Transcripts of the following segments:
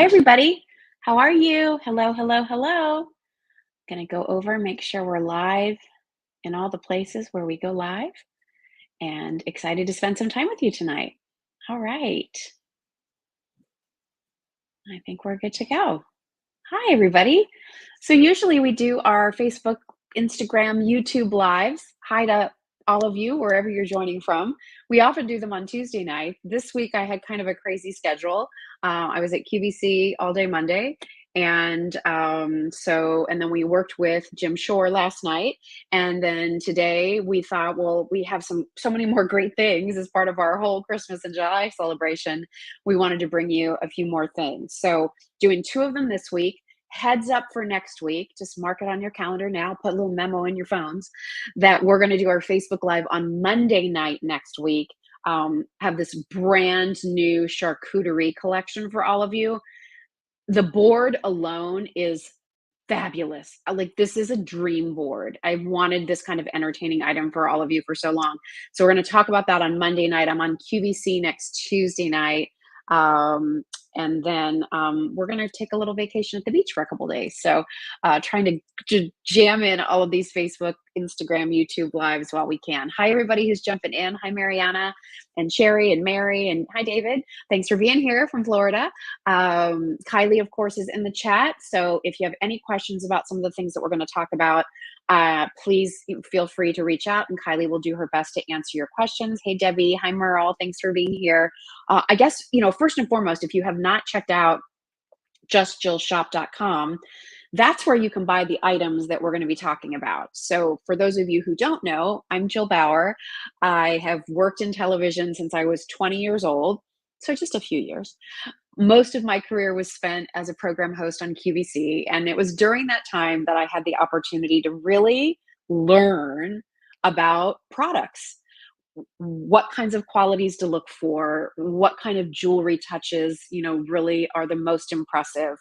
Hi, everybody. How are you? Hello, hello, hello. Gonna go over, make sure we're live in all the places where we go live, and excited to spend some time with you tonight. All right. I think we're good to go. Hi, everybody. So, usually we do our Facebook, Instagram, YouTube lives. Hi to all of you, wherever you're joining from. We often do them on Tuesday night. This week, I had kind of a crazy schedule. I was at QVC all day Monday. And then we worked with Jim Shore last night. And then today we thought, well, we have so many more great things as part of our whole Christmas and July celebration. We wanted to bring you a few more things. So, doing two of them this week. Heads up for next week, just mark it on your calendar now, put a little memo in your phones that we're going to do our Facebook Live on Monday night next week. Have this brand new charcuterie collection for all of you. The board alone is fabulous. Like, this is a dream board. I've wanted this kind of entertaining item for all of you for so long. So we're going to talk about that on Monday night. I'm on QVC next Tuesday night. And then we're going to take a little vacation at the beach for a couple days. So trying to jam in all of these Facebook, Instagram, YouTube lives while we can. Hi, everybody who's jumping in. Hi, Mariana and Sherry and Mary. And hi, David. Thanks for being here from Florida. Kylie, of course, is in the chat. So if you have any questions about some of the things that we're going to talk about, please feel free to reach out, and Kylie will do her best to answer your questions. Hey, Debbie. Hi, Merle. Thanks for being here. I guess, first and foremost, if you have not checked out justjillshop.com, that's where you can buy the items that we're going to be talking about. So for those of you who don't know, I'm Jill Bauer. I have worked in television since I was 20 years old, so just a few years. Most of my career was spent as a program host on QVC, and it was during that time that I had the opportunity to really learn about products, what kinds of qualities to look for, what kind of jewelry touches, really are the most impressive,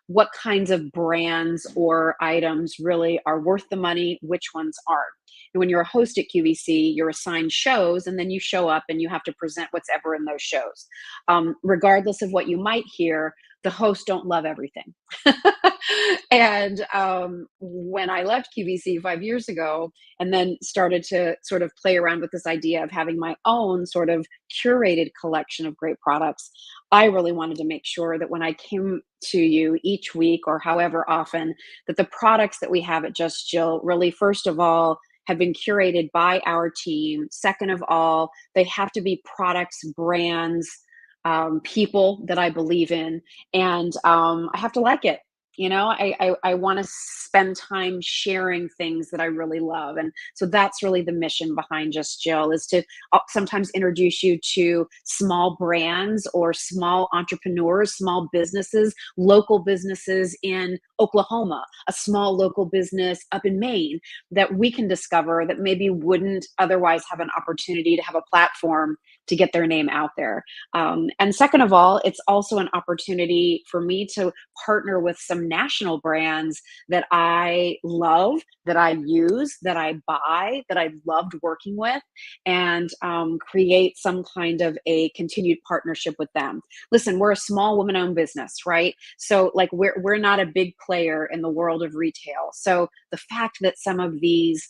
what kinds of brands or items really are worth the money, which ones aren't. And when you're a host at QVC, you're assigned shows, and then you show up and you have to present what's ever in those shows. Regardless of what you might hear, the hosts don't love everything. And when I left QVC 5 years ago, and then started to sort of play around with this idea of having my own sort of curated collection of great products, I really wanted to make sure that when I came to you each week or however often, that the products that we have at Just Jill really, first of all, have been curated by our team. Second of all, they have to be products, brands, people that I believe in, and I have to like it. I want to spend time sharing things that I really love, and so that's really the mission behind Just Jill, is to sometimes introduce you to small brands or small entrepreneurs, small businesses, local businesses in Oklahoma, a small local business up in Maine that we can discover that maybe wouldn't otherwise have an opportunity to have a platform to get their name out there. And second of all, it's also an opportunity for me to partner with some national brands that I love, that I use, that I buy, that I've loved working with, and create some kind of a continued partnership with them. Listen, we're a small woman-owned business, right? So like we're not a big player in the world of retail. So the fact that some of these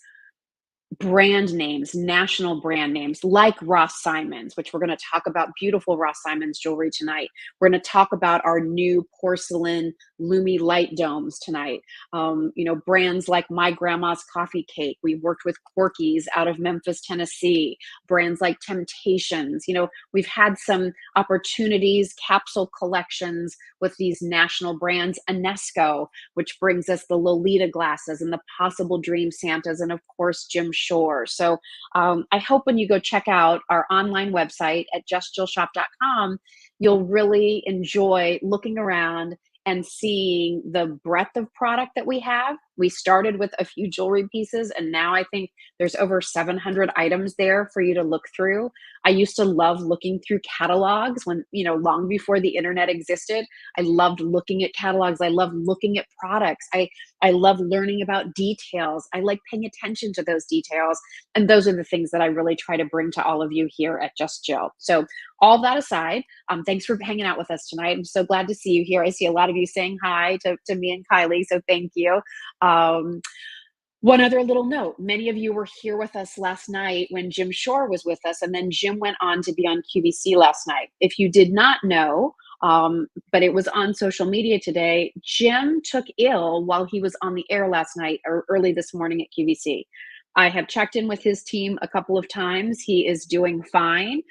brand names, national brand names like Ross Simons, which we're going to talk about, beautiful Ross Simons jewelry tonight. We're going to talk about our new porcelain Lumii light domes tonight. Brands like My Grandma's Coffee Cake. We've worked with Corky's out of Memphis, Tennessee. Brands like Temptations. We've had some opportunities, capsule collections with these national brands. Anesco, which brings us the Lolita glasses and the Possible Dream Santas, and of course, Jim Shore. So I hope when you go check out our online website at justjillshop.com, you'll really enjoy looking around and seeing the breadth of product that we have. We started with a few jewelry pieces, and now I think there's over 700 items there for you to look through. I used to love looking through catalogs when, long before the internet existed. I loved looking at catalogs. I loved looking at products. I love learning about details. I like paying attention to those details. And those are the things that I really try to bring to all of you here at Just Jill. So, all that aside, thanks for hanging out with us tonight. I'm so glad to see you here. I see a lot of you saying hi to me and Kylie. So, thank you. Um, One other little note, many of you were here with us last night when Jim Shore was with us, and then Jim went on to be on QVC last night. If you did not know, but it was on social media today, Jim took ill while he was on the air last night or early this morning at QVC. I have checked in with his team a couple of times. He is doing fine.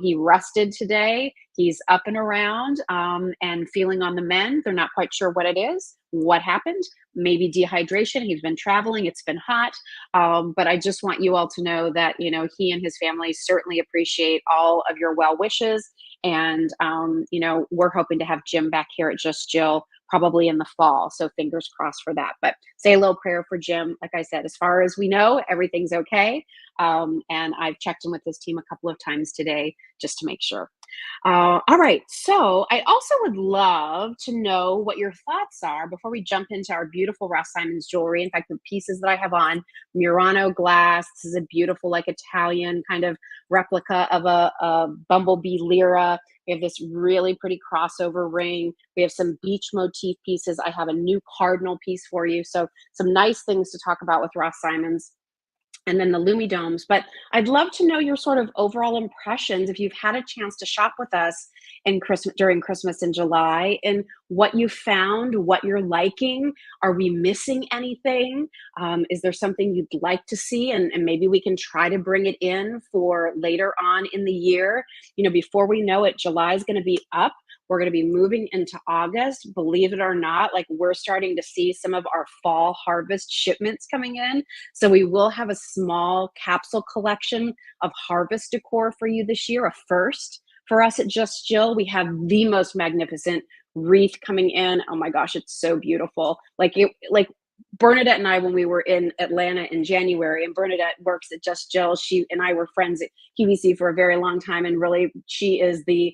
He rested today. He's up and around and feeling on the mend. They're not quite sure what it is, what happened. Maybe dehydration. He's been traveling. It's been hot. But I just want you all to know that, he and his family certainly appreciate all of your well wishes. And, we're hoping to have Jim back here at Just Jill probably in the fall. So fingers crossed for that. But say a little prayer for Jim. Like I said, as far as we know, everything's okay. And I've checked in with his team a couple of times today just to make sure. All right. So I also would love to know what your thoughts are before we jump into our beautiful Ross Simons jewelry. In fact, the pieces that I have on, Murano glass. This is a beautiful, like Italian kind of replica of a bumblebee lira. We have this really pretty crossover ring. We have some beach motif pieces. I have a new cardinal piece for you. So some nice things to talk about with Ross Simons, and then the Lumii domes. But I'd love to know your sort of overall impressions if you've had a chance to shop with us in Christmas during Christmas in July, and what you found, what you're liking. Are we missing anything? Is there something you'd like to see? And maybe we can try to bring it in for later on in the year. Before we know it, July is going to be up. We're going to be moving into August. Believe it or not, like we're starting to see some of our fall harvest shipments coming in. So we will have a small capsule collection of harvest decor for you this year, a first for us at Just Jill. We have the most magnificent wreath coming in. Oh my gosh, it's so beautiful. Like Bernadette and I, when we were in Atlanta in January, and Bernadette works at Just Jill, she and I were friends at QVC for a very long time, and really she is the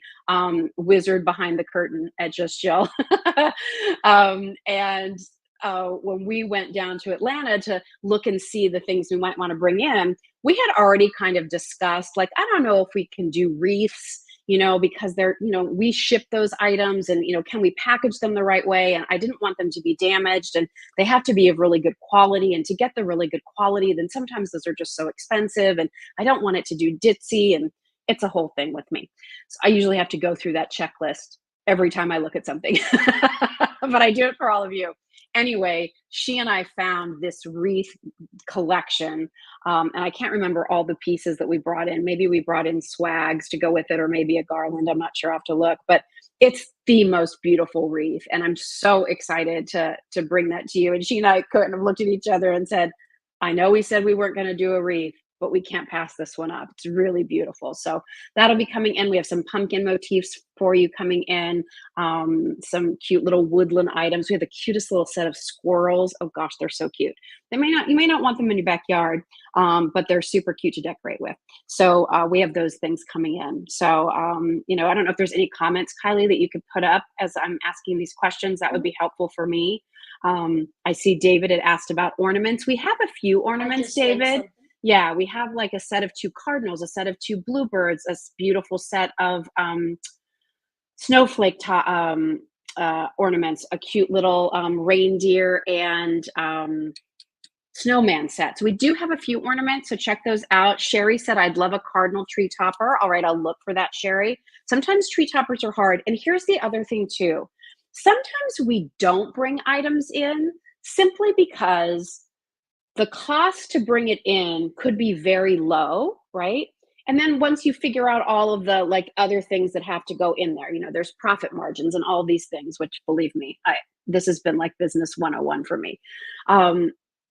wizard behind the curtain at Just Jill. And when we went down to Atlanta to look and see the things we might want to bring in, we had already kind of discussed, like, I don't know if we can do wreaths, because they're, we ship those items, and, can we package them the right way? And I didn't want them to be damaged, and they have to be of really good quality. And to get the really good quality, then sometimes those are just so expensive, and I don't want it to do ditzy, and it's a whole thing with me. So I usually have to go through that checklist every time I look at something, but I do it for all of you. Anyway, she and I found this wreath collection, and I can't remember all the pieces that we brought in. Maybe we brought in swags to go with it, or maybe a garland. I'm not sure. I have to look, but it's the most beautiful wreath, and I'm so excited to bring that to you. And she and I kind of looked at each other and said, "I know we said we weren't going to do a wreath, but we can't pass this one up. It's really beautiful." So that'll be coming in. We have some pumpkin motifs for you coming in, some cute little woodland items. We have the cutest little set of squirrels. Oh gosh, they're so cute. You may not want them in your backyard, but they're super cute to decorate with. So we have those things coming in. So, I don't know if there's any comments, Kylie, that you could put up as I'm asking these questions. That would be helpful for me. I see David had asked about ornaments. We have a few ornaments, David. Yeah, we have like a set of 2 cardinals, a set of 2 bluebirds, a beautiful set of snowflake ornaments, a cute little reindeer and snowman set. So we do have a few ornaments, so check those out. Sherry said, "I'd love a cardinal tree topper." All right, I'll look for that, Sherry. Sometimes tree toppers are hard. And here's the other thing too. Sometimes we don't bring items in simply because the cost to bring it in could be very low, right? And then once you figure out all of the like other things that have to go in there, there's profit margins and all these things, which believe me, this has been like business 101 for me.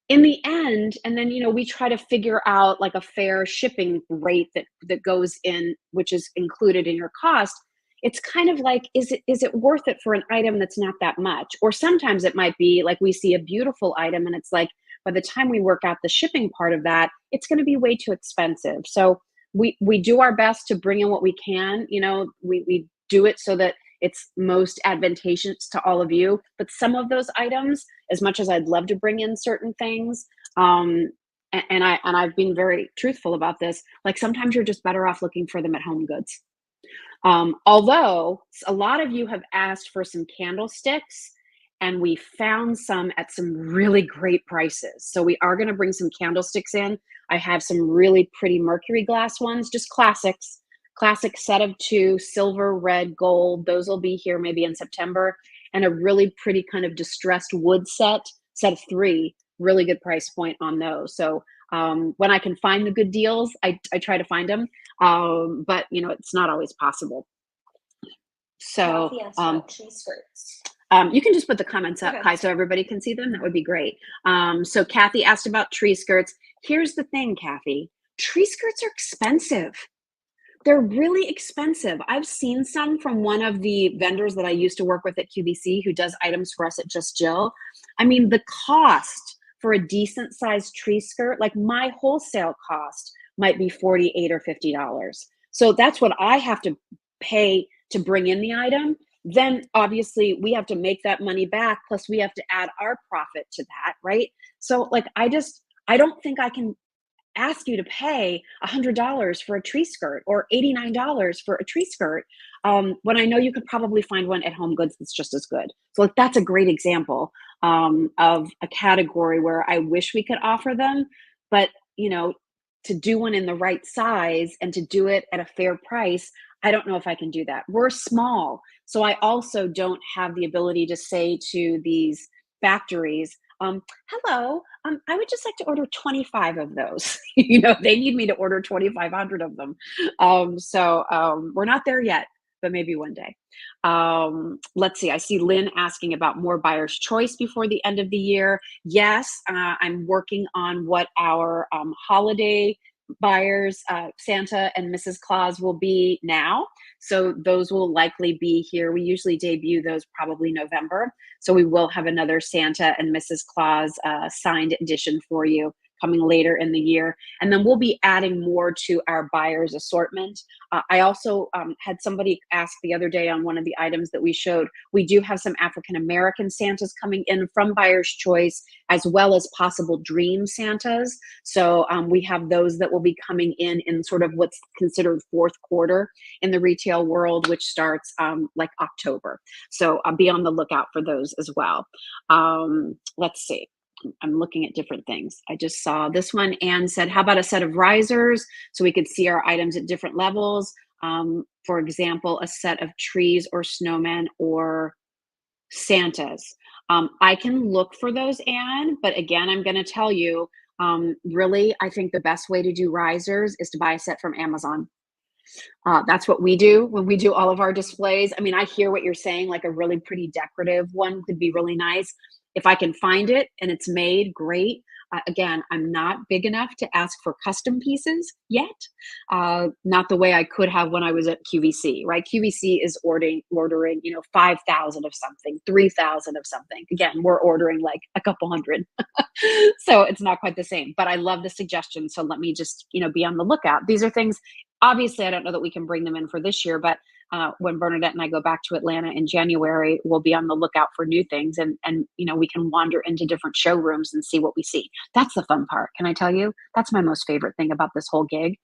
In the end, and then, we try to figure out like a fair shipping rate that goes in, which is included in your cost. It's kind of like, is it worth it for an item that's not that much? Or sometimes it might be like we see a beautiful item and it's like, by the time we work out the shipping part of that, it's going to be way too expensive. So we do our best to bring in what we can. We do it so that it's most advantageous to all of you. But some of those items, as much as I'd love to bring in certain things, and I've been very truthful about this. Like sometimes you're just better off looking for them at Home Goods. Although a lot of you have asked for some candlesticks, and we found some at some really great prices. So we are going to bring some candlesticks in. I have some really pretty mercury glass ones, just classics, classic set of two, silver, red, gold. Those will be here maybe in September. And a really pretty kind of distressed wood set of three, really good price point on those. So when I can find the good deals, I try to find them. But it's not always possible. So Kathy asked about tree skirts. you can just put the comments up, Okay. Kai, so everybody can see them. That would be great. So Kathy asked about tree skirts. Here's the thing, Kathy. Tree skirts are expensive. They're really expensive. I've seen some from one of the vendors that I used to work with at QVC who does items for us at Just Jill. I mean, the cost for a decent sized tree skirt, like my wholesale cost might be $48 or $50. So that's what I have to pay to bring in the item. Then obviously we have to make that money back. Plus we have to add our profit to that, right? So like, I don't think I can ask you to pay $100 for a tree skirt or $89 for a tree skirt, when I know you could probably find one at Home Goods that's just as good. So like, that's a great example of a category where I wish we could offer them, but to do one in the right size and to do it at a fair price, I don't know if I can do that. We're small, so I also don't have the ability to say to these factories, hello, I would just like to order 25 of those. They need me to order 2,500 of them. So we're not there yet, but maybe one day. Let's see. I see Lynn asking about more buyer's choice before the end of the year. Yes, I'm working on what our holiday buyers, Santa and Mrs. Claus, will be now. So those will likely be here. We usually debut those probably November. So we will have another Santa and Mrs. Claus signed edition for you coming later in the year. And then we'll be adding more to our buyer's assortment. I also had somebody ask the other day on one of the items that we showed, we do have some African-American Santas coming in from Buyer's Choice, as well as possible Dream Santas. So we have those that will be coming in sort of what's considered fourth quarter in the retail world, which starts like October. So be on the lookout for those as well. Let's see. I'm looking at different things. I just saw this one. Anne said, how about a set of risers so we could see our items at different levels? For example, a set of trees or snowmen or Santas. I can look for those, Anne, but again, I'm going to tell you, really, I think the best way to do risers is to buy a set from Amazon. That's what we do when we do all of our displays. I mean, I hear what you're saying, like a really pretty decorative one could be really nice. If I can find it and it's made, great. Again, I'm not big enough to ask for custom pieces yet. Not the way I could have when I was at QVC, right? QVC is ordering 5,000 of something, 3,000 of something. Again, we're ordering like a couple hundred. So it's not quite the same, but I love the suggestion. So let me just, be on the lookout. These are things, obviously, I don't know that we can bring them in for this year, but when Bernadette and I go back to Atlanta in January, we'll be on the lookout for new things, and we can wander into different showrooms and see what we see. That's the fun part. Can I tell you? That's my most favorite thing about this whole gig,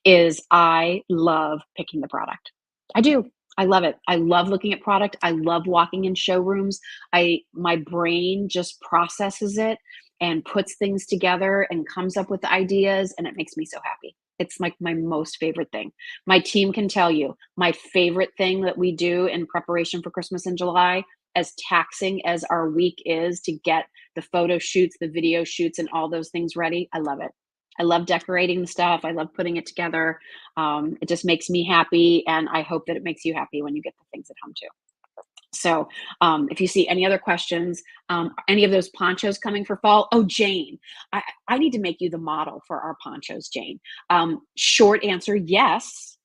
is I love picking the product. I do. I love it. I love looking at product. I love walking in showrooms. My brain just processes it and puts things together and comes up with ideas, and it makes me so happy. It's like my most favorite thing. My team can tell you my favorite thing that we do in preparation for Christmas in July, as taxing as our week is to get the photo shoots, the video shoots, and all those things ready. I love it. I love decorating the stuff. I love putting it together. It just makes me happy. And I hope that it makes you happy when you get the things at home too. So if you see any other questions, any of those ponchos coming for fall, oh, Jane, I need to make you the model for our ponchos, Jane. Short answer, yes.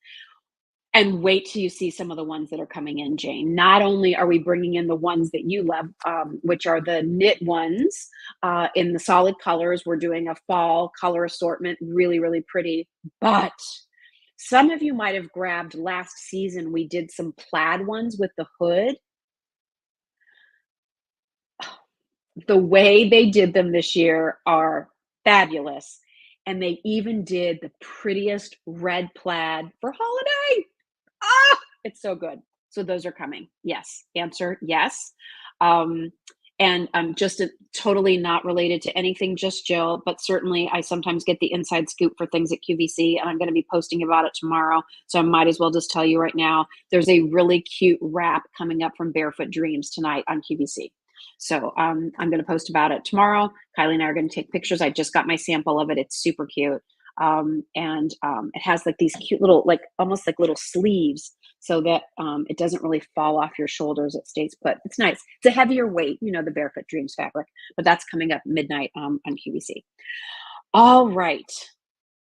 And wait till you see some of the ones that are coming in, Jane. Not only are we bringing in the ones that you love, which are the knit ones in the solid colors. We're doing a fall color assortment, really, really pretty. But Some of you might have grabbed last season, we did some plaid ones with the hood. The way they did them this year are fabulous, and they even did the prettiest red plaid for holiday. Ah, it's so good. So those are coming. Yes. Answer, yes. Um, and just totally not related to anything, just Jill, but certainly I sometimes get the inside scoop for things at QVC, and I'm going to be posting about it tomorrow. So I might as well just tell you right now, there's a really cute wrap coming up from Barefoot Dreams tonight on QVC. So I'm going to post about it tomorrow. Kylie and I are going to take pictures. I just got my sample of it. It's super cute. It has like these cute little, like almost like little sleeves so that it doesn't really fall off your shoulders. It stays put. It's nice. It's a heavier weight, the Barefoot Dreams fabric, but that's coming up midnight on QVC. All right.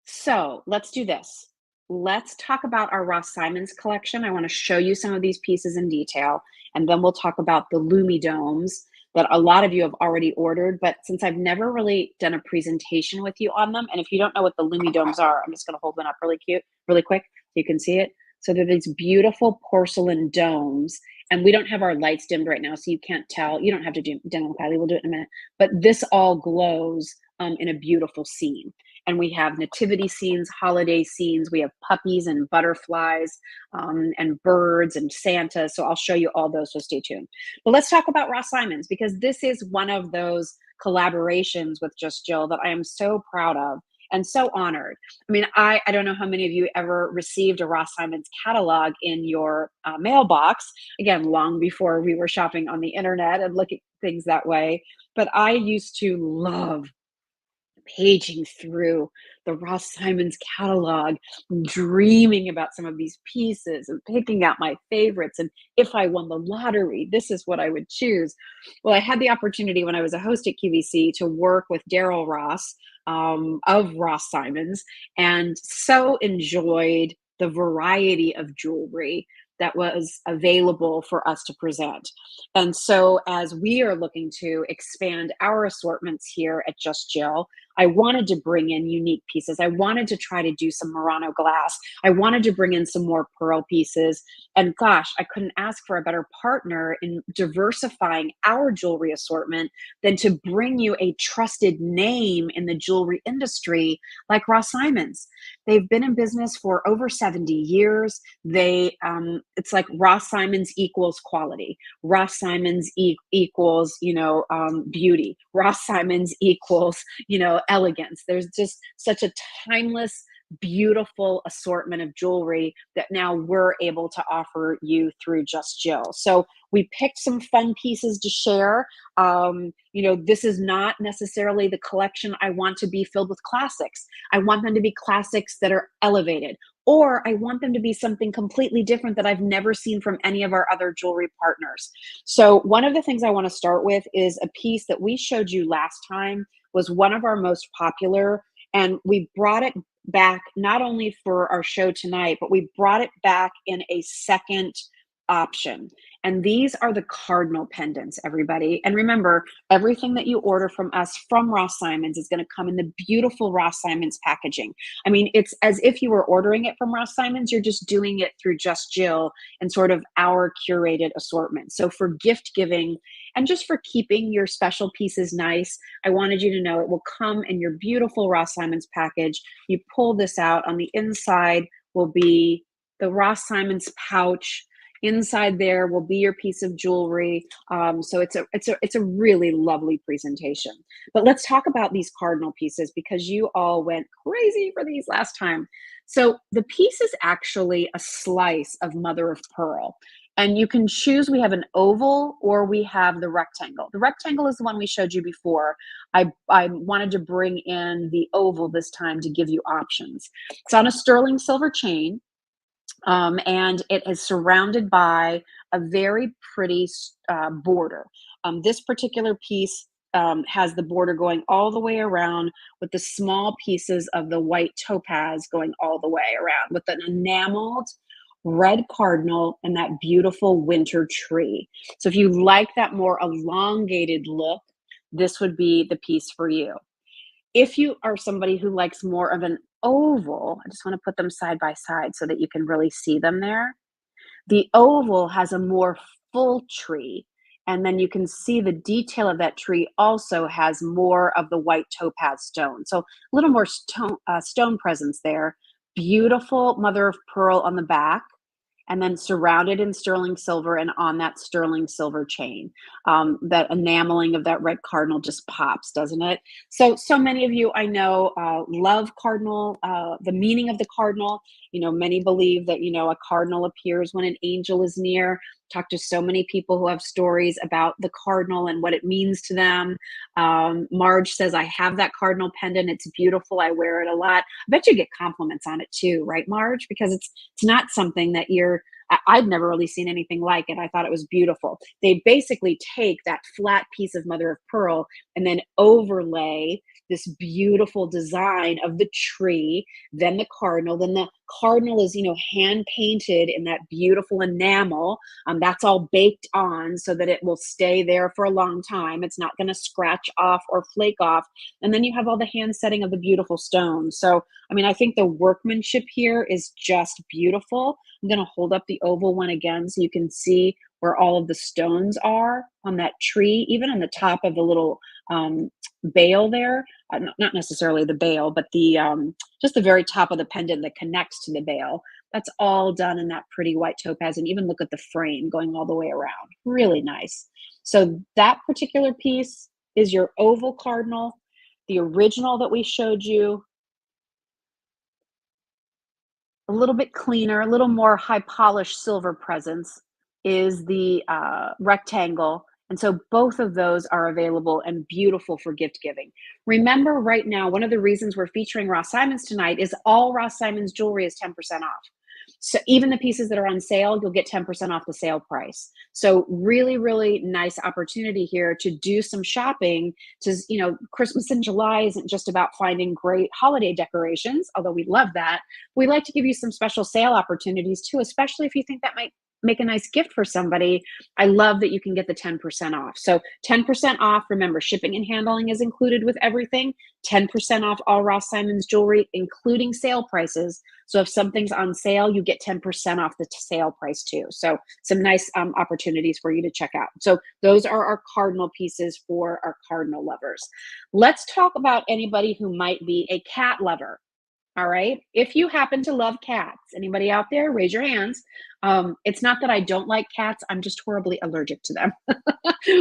So let's do this. Let's talk about our Ross Simons collection. I want to show you some of these pieces in detail, and then we'll talk about the Lumii domes that a lot of you have already ordered. But since I've never really done a presentation with you on them, and if you don't know what the Lumii domes are, I'm just going to hold them up really quick, so you can see it. So they're these beautiful porcelain domes, and we don't have our lights dimmed right now, so you can't tell. You don't have to dim them, Kylie. We'll do it in a minute. But this all glows in a beautiful scene. And we have nativity scenes, holiday scenes. We have puppies and butterflies and birds and Santa. So I'll show you all those, so stay tuned. But let's talk about Ross Simons, because this is one of those collaborations with Just Jill that I am so proud of and so honored. I mean, I don't know how many of you ever received a Ross Simons catalog in your mailbox, again, long before we were shopping on the internet and looking at things that way. But I used to love paging through the Ross Simons catalog, dreaming about some of these pieces and picking out my favorites. And if I won the lottery, this is what I would choose. Well, I had the opportunity when I was a host at QVC to work with Daryl Ross of Ross Simons, and so enjoyed the variety of jewelry that was available for us to present. And so, as we are looking to expand our assortments here at Just Jill, I wanted to bring in unique pieces. I wanted to try to do some Murano glass. I wanted to bring in some more pearl pieces. And gosh, I couldn't ask for a better partner in diversifying our jewelry assortment than to bring you a trusted name in the jewelry industry like Ross Simons. They've been in business for over 70 years. It's like Ross Simons equals quality. Ross Simons equals, beauty. Ross Simons equals, elegance. There's just such a timeless, beautiful assortment of jewelry that now we're able to offer you through Just Jill. So we picked some fun pieces to share. This is not necessarily the collection I want to be filled with classics. I want them to be classics that are elevated, or I want them to be something completely different that I've never seen from any of our other jewelry partners. So one of the things I want to start with is a piece that we showed you last time, was one of our most popular, and we brought it back not only for our show tonight, but we brought it back in a second option. And these are the cardinal pendants, everybody. And remember, everything that you order from us from Ross Simons is going to come in the beautiful Ross Simons packaging. I mean, it's as if you were ordering it from Ross Simons, you're just doing it through Just Jill and sort of our curated assortment. So for gift giving and just for keeping your special pieces nice, I wanted you to know it will come in your beautiful Ross Simons package. You pull this out. On the inside will be the Ross Simons pouch. Inside there will be your piece of jewelry. So it's a really lovely presentation. But let's talk about these cardinal pieces, because you all went crazy for these last time. So the piece is actually a slice of mother of pearl. And you can choose, we have an oval or we have the rectangle. The rectangle is the one we showed you before. I wanted to bring in the oval this time to give you options. It's on a sterling silver chain. And it is surrounded by a very pretty border. This particular piece has the border going all the way around, with the small pieces of the white topaz going all the way around, with an enameled red cardinal and that beautiful winter tree. So if you like that more elongated look, this would be the piece for you. If you are somebody who likes more of an oval, I just want to put them side by side so that you can really see them there. The oval has a more full tree, and then you can see the detail of that tree also has more of the white topaz stone. So a little more stone presence there. Beautiful mother of pearl on the back, and then surrounded in sterling silver and on that sterling silver chain. That enameling of that red cardinal just pops, doesn't it? So many of you I know love cardinal, the meaning of the cardinal. Many believe that, a cardinal appears when an angel is near. Talk to so many people who have stories about the cardinal and what it means to them. Marge says, I have that cardinal pendant. It's beautiful. I wear it a lot. I bet you get compliments on it too, right, Marge? Because it's not something that I'd never really seen anything like it. I thought it was beautiful. They basically take that flat piece of mother of pearl and then overlay this beautiful design of the tree, then the cardinal. Then the cardinal is, hand painted in that beautiful enamel. That's all baked on so that it will stay there for a long time. It's not going to scratch off or flake off. And then you have all the hand setting of the beautiful stones. So, I think the workmanship here is just beautiful. I'm going to hold up the oval one again so you can see where all of the stones are on that tree, even on the top of the little bale there. Not necessarily the bale, but the just the very top of the pendant that connects to the bale. That's all done in that pretty white topaz. And even look at the frame going all the way around. Really nice. So that particular piece is your oval cardinal. The original that we showed you, a little bit cleaner, a little more high polished silver presence, is the rectangle. And so both of those are available and beautiful for gift giving. Remember, right now, one of the reasons we're featuring Ross Simons tonight is all Ross Simons jewelry is 10% off. So even the pieces that are on sale, you'll get 10% off the sale price. So really, really nice opportunity here to do some shopping. Christmas in July isn't just about finding great holiday decorations, although we love that. We like to give you some special sale opportunities too, especially if you think that might make a nice gift for somebody. I love that you can get the 10% off. So 10% off. Remember, shipping and handling is included with everything. 10% off all Ross Simons jewelry, including sale prices. So if something's on sale, you get 10% off the sale price too. So some nice opportunities for you to check out. So those are our cardinal pieces for our cardinal lovers. Let's talk about anybody who might be a cat lover. All right. If you happen to love cats, anybody out there, raise your hands. It's not that I don't like cats. I'm just horribly allergic to them.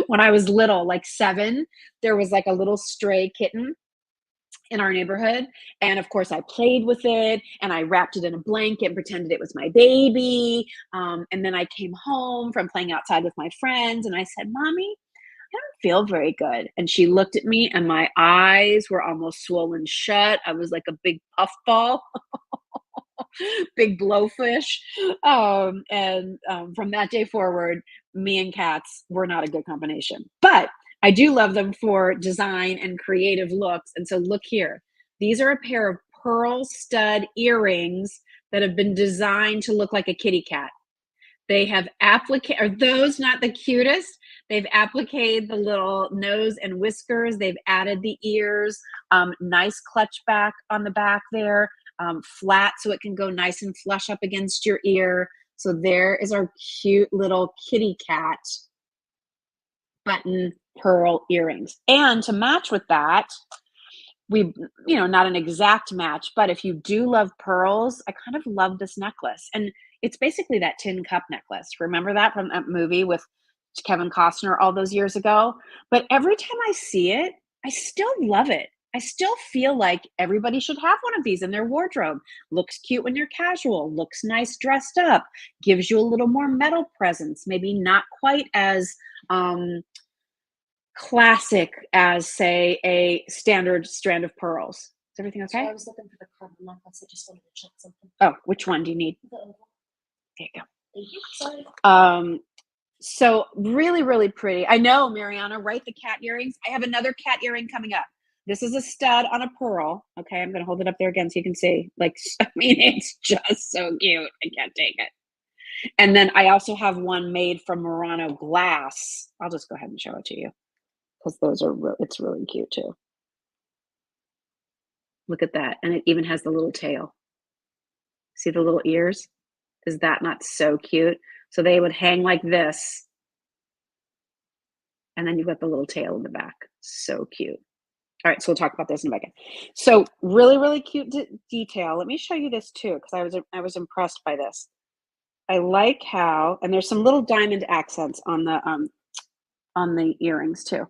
When I was little, like 7, there was like a little stray kitten in our neighborhood. And of course, I played with it and I wrapped it in a blanket and pretended it was my baby. And then I came home from playing outside with my friends and I said, Mommy, I don't feel very good. And she looked at me and my eyes were almost swollen shut. I was like a big puffball, big blowfish. And from that day forward, me and cats were not a good combination. But I do love them for design and creative looks. And so look here. These are a pair of pearl stud earrings that have been designed to look like a kitty cat. They have are those not the cutest? They've appliqued the little nose and whiskers. They've added the ears, nice clutch back on the back there, flat so it can go nice and flush up against your ear. So there is our cute little kitty cat button pearl earrings. And to match with that, not an exact match, but if you do love pearls, I kind of love this necklace. And it's basically that tin cup necklace. Remember that from that movie with Kevin Costner all those years ago? But every time I see it, I still love it. I still feel like everybody should have one of these in their wardrobe. Looks cute when you're casual, looks nice dressed up, gives you a little more metal presence, maybe not quite as classic as, say, a standard strand of pearls. Is everything okay? So I was looking for the cardinal necklace. I just wanted to check something. Oh, which one do you need? The oval. There you go. Thank you. Sorry. So really, really pretty. I know, Mariana, right? The cat earrings. I have another cat earring coming up. This is a stud on a pearl. Okay, I'm going to hold it up there again so you can see. It's just so cute. I can't take it. And then I also have one made from Murano glass. I'll just go ahead and show it to you because it's really cute too. Look at that, and it even has the little tail. See the little ears? Is that not so cute? So they would hang like this, and then you've got the little tail in the back. So cute. All right, so we'll talk about this in a second. So really, really cute detail. Let me show you this too, because I was impressed by this. I like how, and there's some little diamond accents on the earrings too.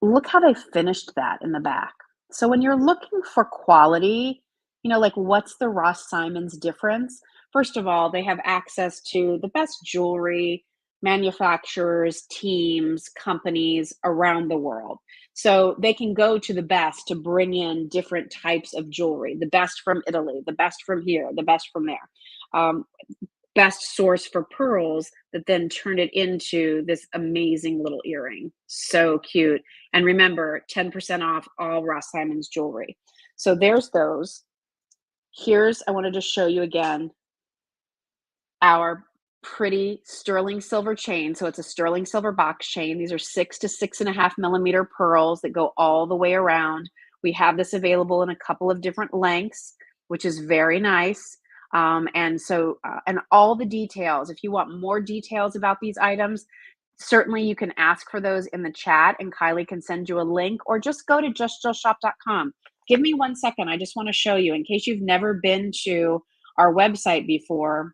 Look how they finished that in the back. So when you're looking for quality, like what's the Ross Simons difference? First of all, they have access to the best jewelry manufacturers, teams, companies around the world. So they can go to the best to bring in different types of jewelry, the best from Italy, the best from here, the best from there. Um, Best source for pearls that then turned it into this amazing little earring. So cute. And remember, 10% off all Ross Simons jewelry. So there's those. I wanted to show you again our pretty sterling silver chain. So it's a sterling silver box chain. These are 6 to 6.5 millimeter pearls that go all the way around. We have this available in a couple of different lengths, which is very nice. And all the details, if you want more details about these items, certainly you can ask for those in the chat and Kylie can send you a link, or just go to justjillshop.com. Give me 1 second. I just want to show you, in case you've never been to our website before.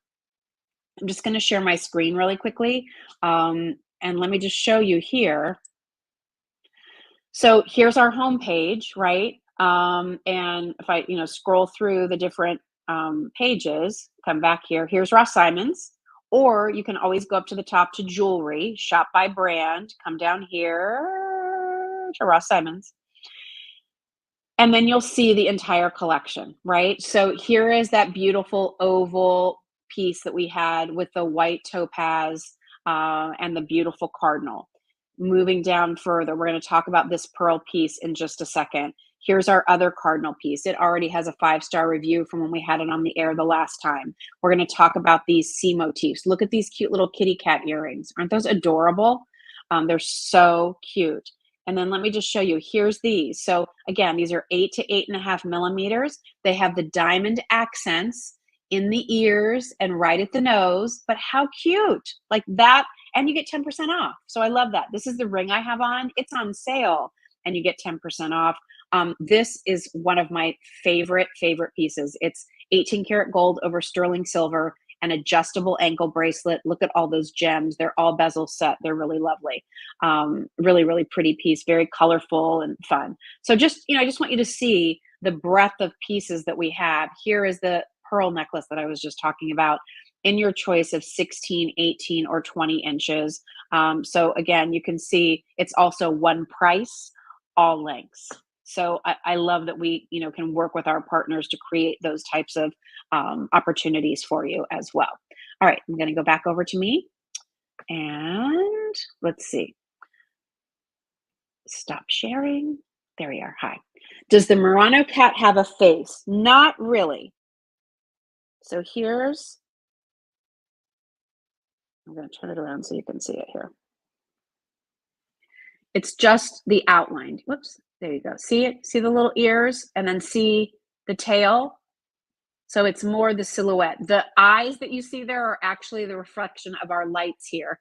I'm just going to share my screen really quickly. And let me just show you here. So here's our home page, right? And if I, scroll through the different pages, come back here. Here's Ross Simons. Or you can always go up to the top to jewelry, shop by brand, come down here to Ross Simons. And then you'll see the entire collection, right? So here is that beautiful oval piece that we had with the white topaz and the beautiful cardinal. Moving down further, we're going to talk about this pearl piece in just a second. Here's our other cardinal piece. It already has a 5-star review from when we had it on the air the last time. We're going to talk about these C motifs. Look at these cute little kitty cat earrings. Aren't those adorable? They're so cute. And then let me just show you, here's these. So again, these are 8 to 8.5 millimeters. They have the diamond accents in the ears and right at the nose, but how cute, like that. And you get 10% off. So I love that. This is the ring I have on. It's on sale and you get 10% off. This is one of my favorite pieces. It's 18 karat gold over sterling silver, an adjustable ankle bracelet. Look at all those gems. They're all bezel set. They're really lovely. Really, really pretty piece, very colorful and fun. So I just want you to see the breadth of pieces that we have. Here is the pearl necklace that I was just talking about, in your choice of 16, 18, or 20 inches. So again, you can see it's also one price, all lengths. So I love that we, can work with our partners to create those types of opportunities for you as well. All right, I'm going to go back over to me and let's see. Stop sharing. There we are. Hi. Does the Murano cat have a face? Not really. So I'm going to turn it around so you can see it here. It's just the outline. Whoops. There you go. See it? See the little ears and then see the tail? So it's more the silhouette. The eyes that you see there are actually the reflection of our lights here.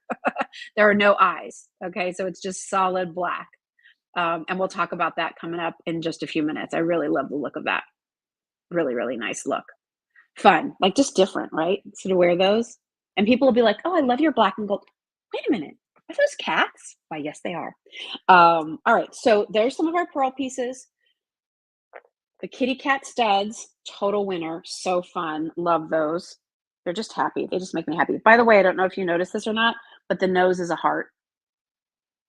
There are no eyes. Okay. So it's just solid black. And we'll talk about that coming up in just a few minutes. I really love the look of that. Really, really nice look. Fun. Like just different, right? So to wear those. And people will be like, oh, I love your black and gold. Wait a minute. Are those cats? Why, yes, they are. All right. So there's some of our pearl pieces. The kitty cat studs, total winner. So fun. Love those. They're just happy. They just make me happy. By the way, I don't know if you noticed this or not, but the nose is a heart.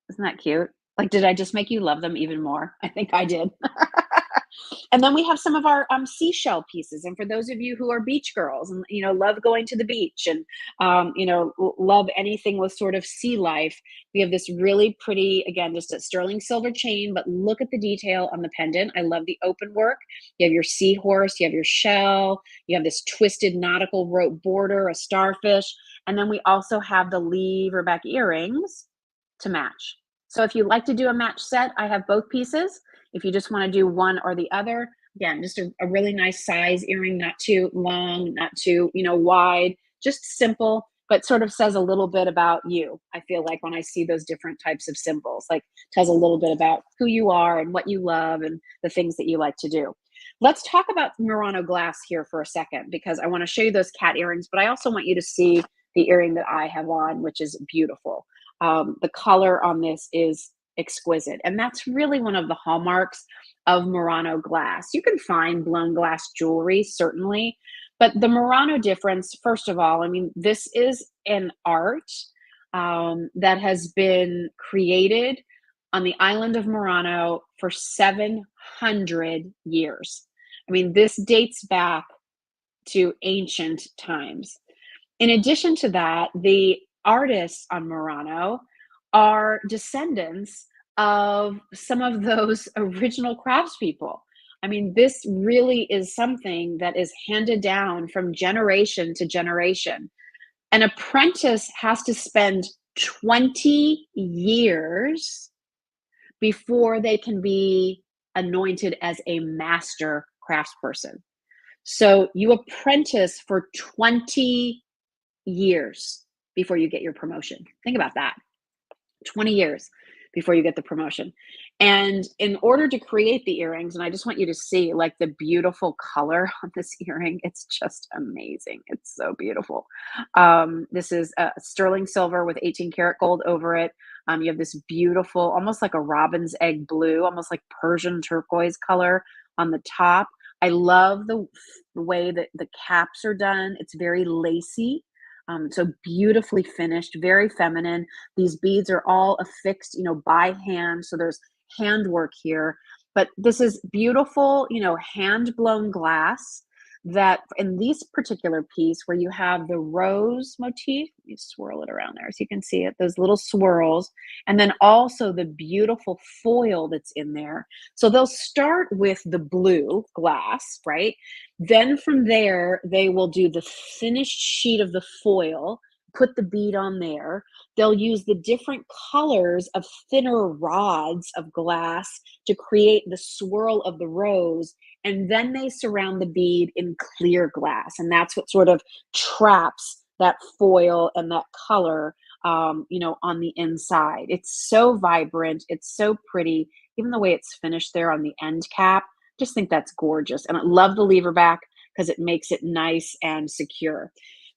Isn't that cute? Like, did I just make you love them even more? I think I did. And then we have some of our seashell pieces. And for those of you who are beach girls and, love going to the beach and, love anything with sort of sea life, we have this really pretty, again, just a sterling silver chain, but look at the detail on the pendant. I love the open work. You have your seahorse, you have your shell, you have this twisted nautical rope border, a starfish. And then we also have the leverback earrings to match. So if you like to do a match set, I have both pieces. If you just want to do one or the other, Again, just a really nice size earring, not too long, not too, wide, just simple, but sort of says a little bit about you. I feel like when I see those different types of symbols, like tells a little bit about who you are and what you love and the things that you like to do. Let's talk about Murano glass here for a second because I want to show you those cat earrings, but I also want you to see the earring that I have on, which is beautiful. The color on this is exquisite, and that's really one of the hallmarks of Murano glass. You can find blown glass jewelry, certainly, but the Murano difference, first of all, I mean, this is an art that has been created on the island of Murano for 700 years. I mean, this dates back to ancient times. In addition to that, the artists on Murano are descendants of some of those original craftspeople. I mean, this really is something that is handed down from generation to generation. An apprentice has to spend 20 years before they can be anointed as a master craftsperson. So you apprentice for 20 years before you get your promotion. Think about that. 20 years before you get the promotion. And in order to create the earrings, and I just want you to see like the beautiful color on this earring, it's just amazing. It's so beautiful. This is sterling silver with 18 karat gold over it. You have this beautiful, almost like a robin's egg blue, almost like Persian turquoise color on the top. I love the way that the caps are done. It's very lacy. So beautifully finished, very feminine. These beads are all affixed, by hand. So there's handwork here. But this is beautiful, hand blown glass that in this particular piece where you have the rose motif, you swirl it around there so you can see it, those little swirls, and then also the beautiful foil that's in there. So they'll start with the blue glass, right? Then from there, they will do the finished sheet of the foil, put the bead on there. They'll use the different colors of thinner rods of glass to create the swirl of the rose. And then they surround the bead in clear glass. And that's what sort of traps that foil and that color, on the inside. It's so vibrant. It's so pretty. Even the way it's finished there on the end cap, just think that's gorgeous. And I love the lever back because it makes it nice and secure.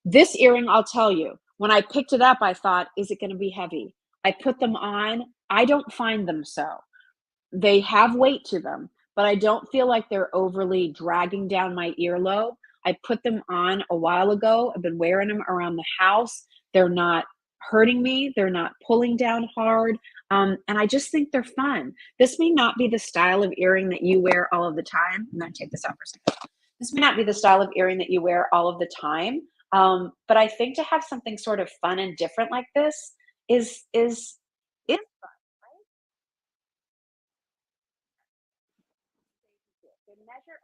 This earring, I'll tell you, when I picked it up, I thought, is it going to be heavy? I put them on. I don't find them so. They have weight to them, but I don't feel like they're overly dragging down my earlobe. I put them on a while ago. I've been wearing them around the house. They're not hurting me. They're not pulling down hard. And I just think they're fun. This may not be the style of earring that you wear all of the time. I'm going to take this out for a second. This may not be the style of earring that you wear all of the time. But I think to have something sort of fun and different like this is they measure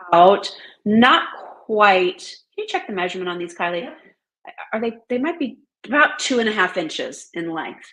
about not quite. Can you check the measurement on these, Kylie? Yep. Are they might be about 2.5 inches in length.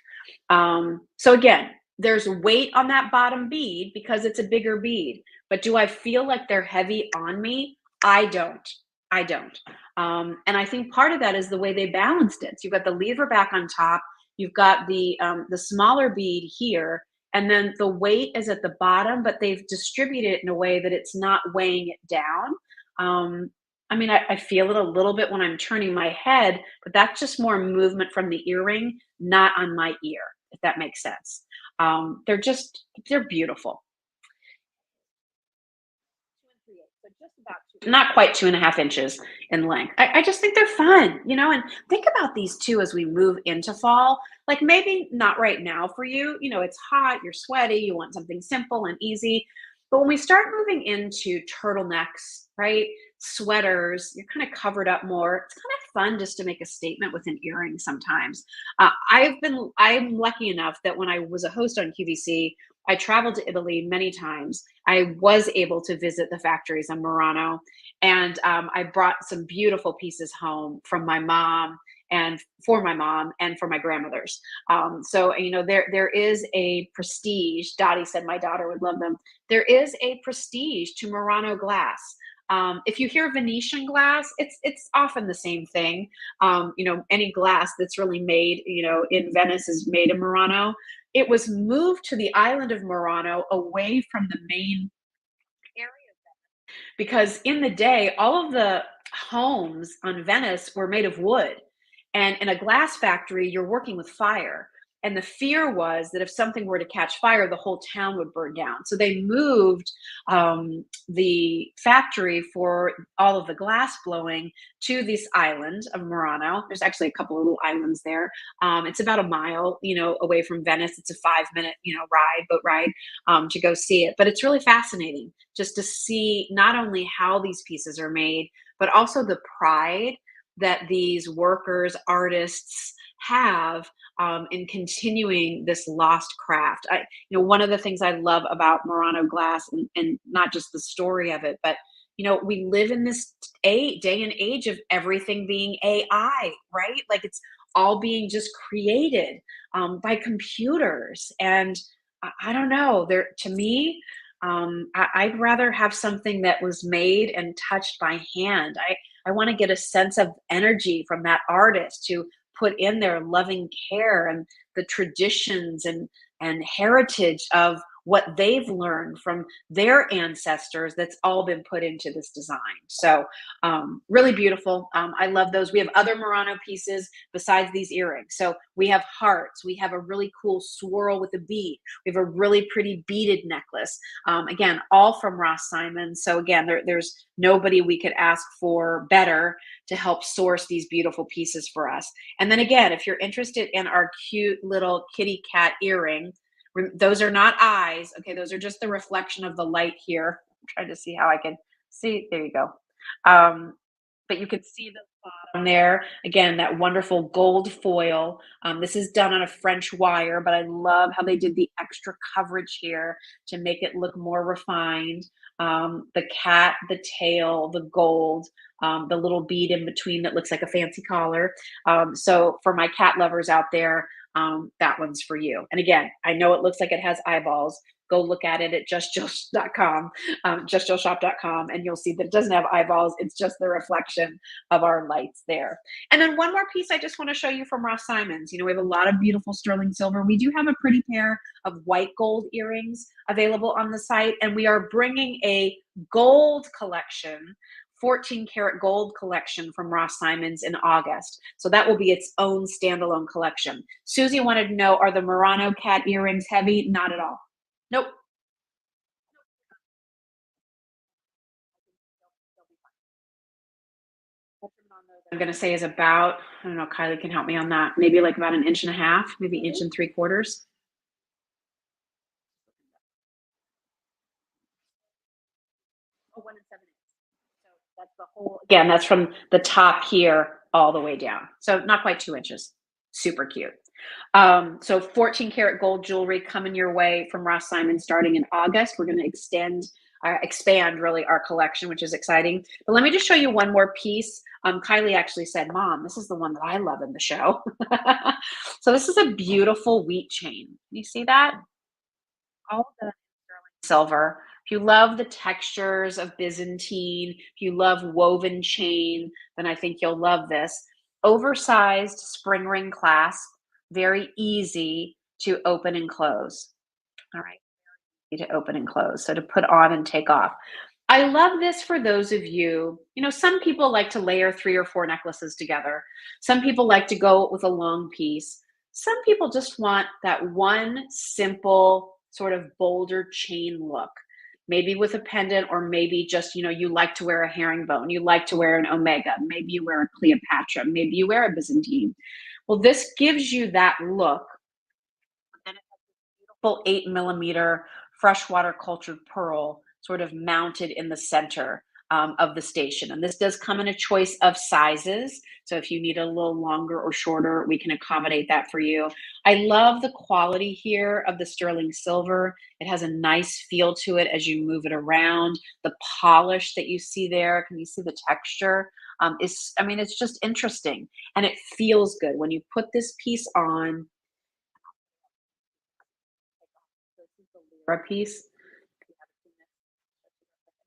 So again, there's weight on that bottom bead because it's a bigger bead. But do I feel like they're heavy on me? I don't. I don't. And I think part of that is the way they balanced it. So you've got the lever back on top. You've got the smaller bead here, and then the weight is at the bottom, but they've distributed it in a way that it's not weighing it down. Um, I mean, I feel it a little bit when I'm turning my head, but that's just more movement from the earring, not on my ear, if that makes sense. They're beautiful. So just about not quite 2.5 inches in length. I just think they're fun, and think about these too as we move into fall. Like maybe not right now for you, it's hot, you're sweaty, you want something simple and easy. But when we start moving into turtlenecks, right? Sweaters, you're kind of covered up more. It's kind of fun just to make a statement with an earring sometimes. I'm lucky enough that when I was a host on QVC, I traveled to Italy many times. I was able to visit the factories in Murano, and I brought some beautiful pieces home from my mom and for my mom and for my grandmothers. So there is a prestige. Dottie said my daughter would love them. There is a prestige to Murano glass. If you hear Venetian glass, it's often the same thing. Any glass that's really made, in Venice is made in Murano. It was moved to the island of Murano away from the main area because in the day, all of the homes on Venice were made of wood. And in a glass factory, you're working with fire. And the fear was that if something were to catch fire, the whole town would burn down. So they moved the factory for all of the glass blowing to this island of Murano. There's actually a couple of little islands there. It's about a mile, away from Venice. It's a 5 minute, boat ride to go see it. But it's really fascinating just to see not only how these pieces are made, but also the pride that these workers, artists have in continuing this lost craft. One of the things I love about Murano glass, and not just the story of it, but we live in this day and age of everything being AI, right? Like it's all being just created by computers, and I don't know. There, to me, I'd rather have something that was made and touched by hand. I want to get a sense of energy from that artist to put in their loving care and the traditions and heritage of what they've learned from their ancestors that's all been put into this design. So really beautiful. I love those. We have other Murano pieces besides these earrings. So we have hearts. We have a really cool swirl with a bead. We have a really pretty beaded necklace. Again, all from Ross Simon. So again, there's nobody we could ask for better to help source these beautiful pieces for us. And then again, if you're interested in our cute little kitty cat earring, those are not eyes. Okay, those are just the reflection of the light here. I'm trying to see how I can see. There you go. But you can see the bottom there. Again, that wonderful gold foil. This is done on a French wire, but I love how they did the extra coverage here to make it look more refined. The cat, the tail, the gold, the little bead in between that looks like a fancy collar. So for my cat lovers out there, that one's for you. And again, I know it looks like it has eyeballs. Go look at it at justjillshop.com, justjillshop.com, and you'll see that it doesn't have eyeballs. It's just the reflection of our lights there. And then one more piece I just want to show you from Ross Simons. We have a lot of beautiful sterling silver. We do have a pretty pair of white gold earrings available on the site, and we are bringing a gold collection 14 karat gold collection from Ross Simons in August. So that will be its own standalone collection. Susie wanted to know, are the Murano cat earrings heavy? Not at all. Nope. I'm going to say is about, I don't know, Kylie can help me on that. Maybe like about an inch and a half, maybe inch and 3/4. Oh, 1 7/8. So that's the whole, again, that's from the top here all the way down. So not quite 2 inches. Super cute. So 14 karat gold jewelry coming your way from Ross Simon starting in August. We're going to expand really our collection, which is exciting. But let me just show you one more piece. Kylie actually said, Mom, this is the one that I love in the show. So this is a beautiful wheat chain. You see that? All the silver. If you love the textures of Byzantine, if you love woven chain, then I think you'll love this. Oversized spring ring clasp, very easy to open and close. All right, easy to open and close. So to put on and take off. I love this for those of you, some people like to layer 3 or 4 necklaces together. Some people like to go with a long piece. Some people just want that one simple sort of bolder chain look, maybe with a pendant, or maybe just, you like to wear a herringbone, you like to wear an omega, maybe you wear a Cleopatra, maybe you wear a Byzantine. Well, this gives you that look. And it has this beautiful 8 millimeter freshwater cultured pearl sort of mounted in the center of the station. And this does come in a choice of sizes. So if you need a little longer or shorter, we can accommodate that for you. I love the quality here of the sterling silver. It has a nice feel to it as you move it around. The polish that you see there, can you see the texture? I mean, it's just interesting and it feels good when you put this piece on. This is the Lyra piece.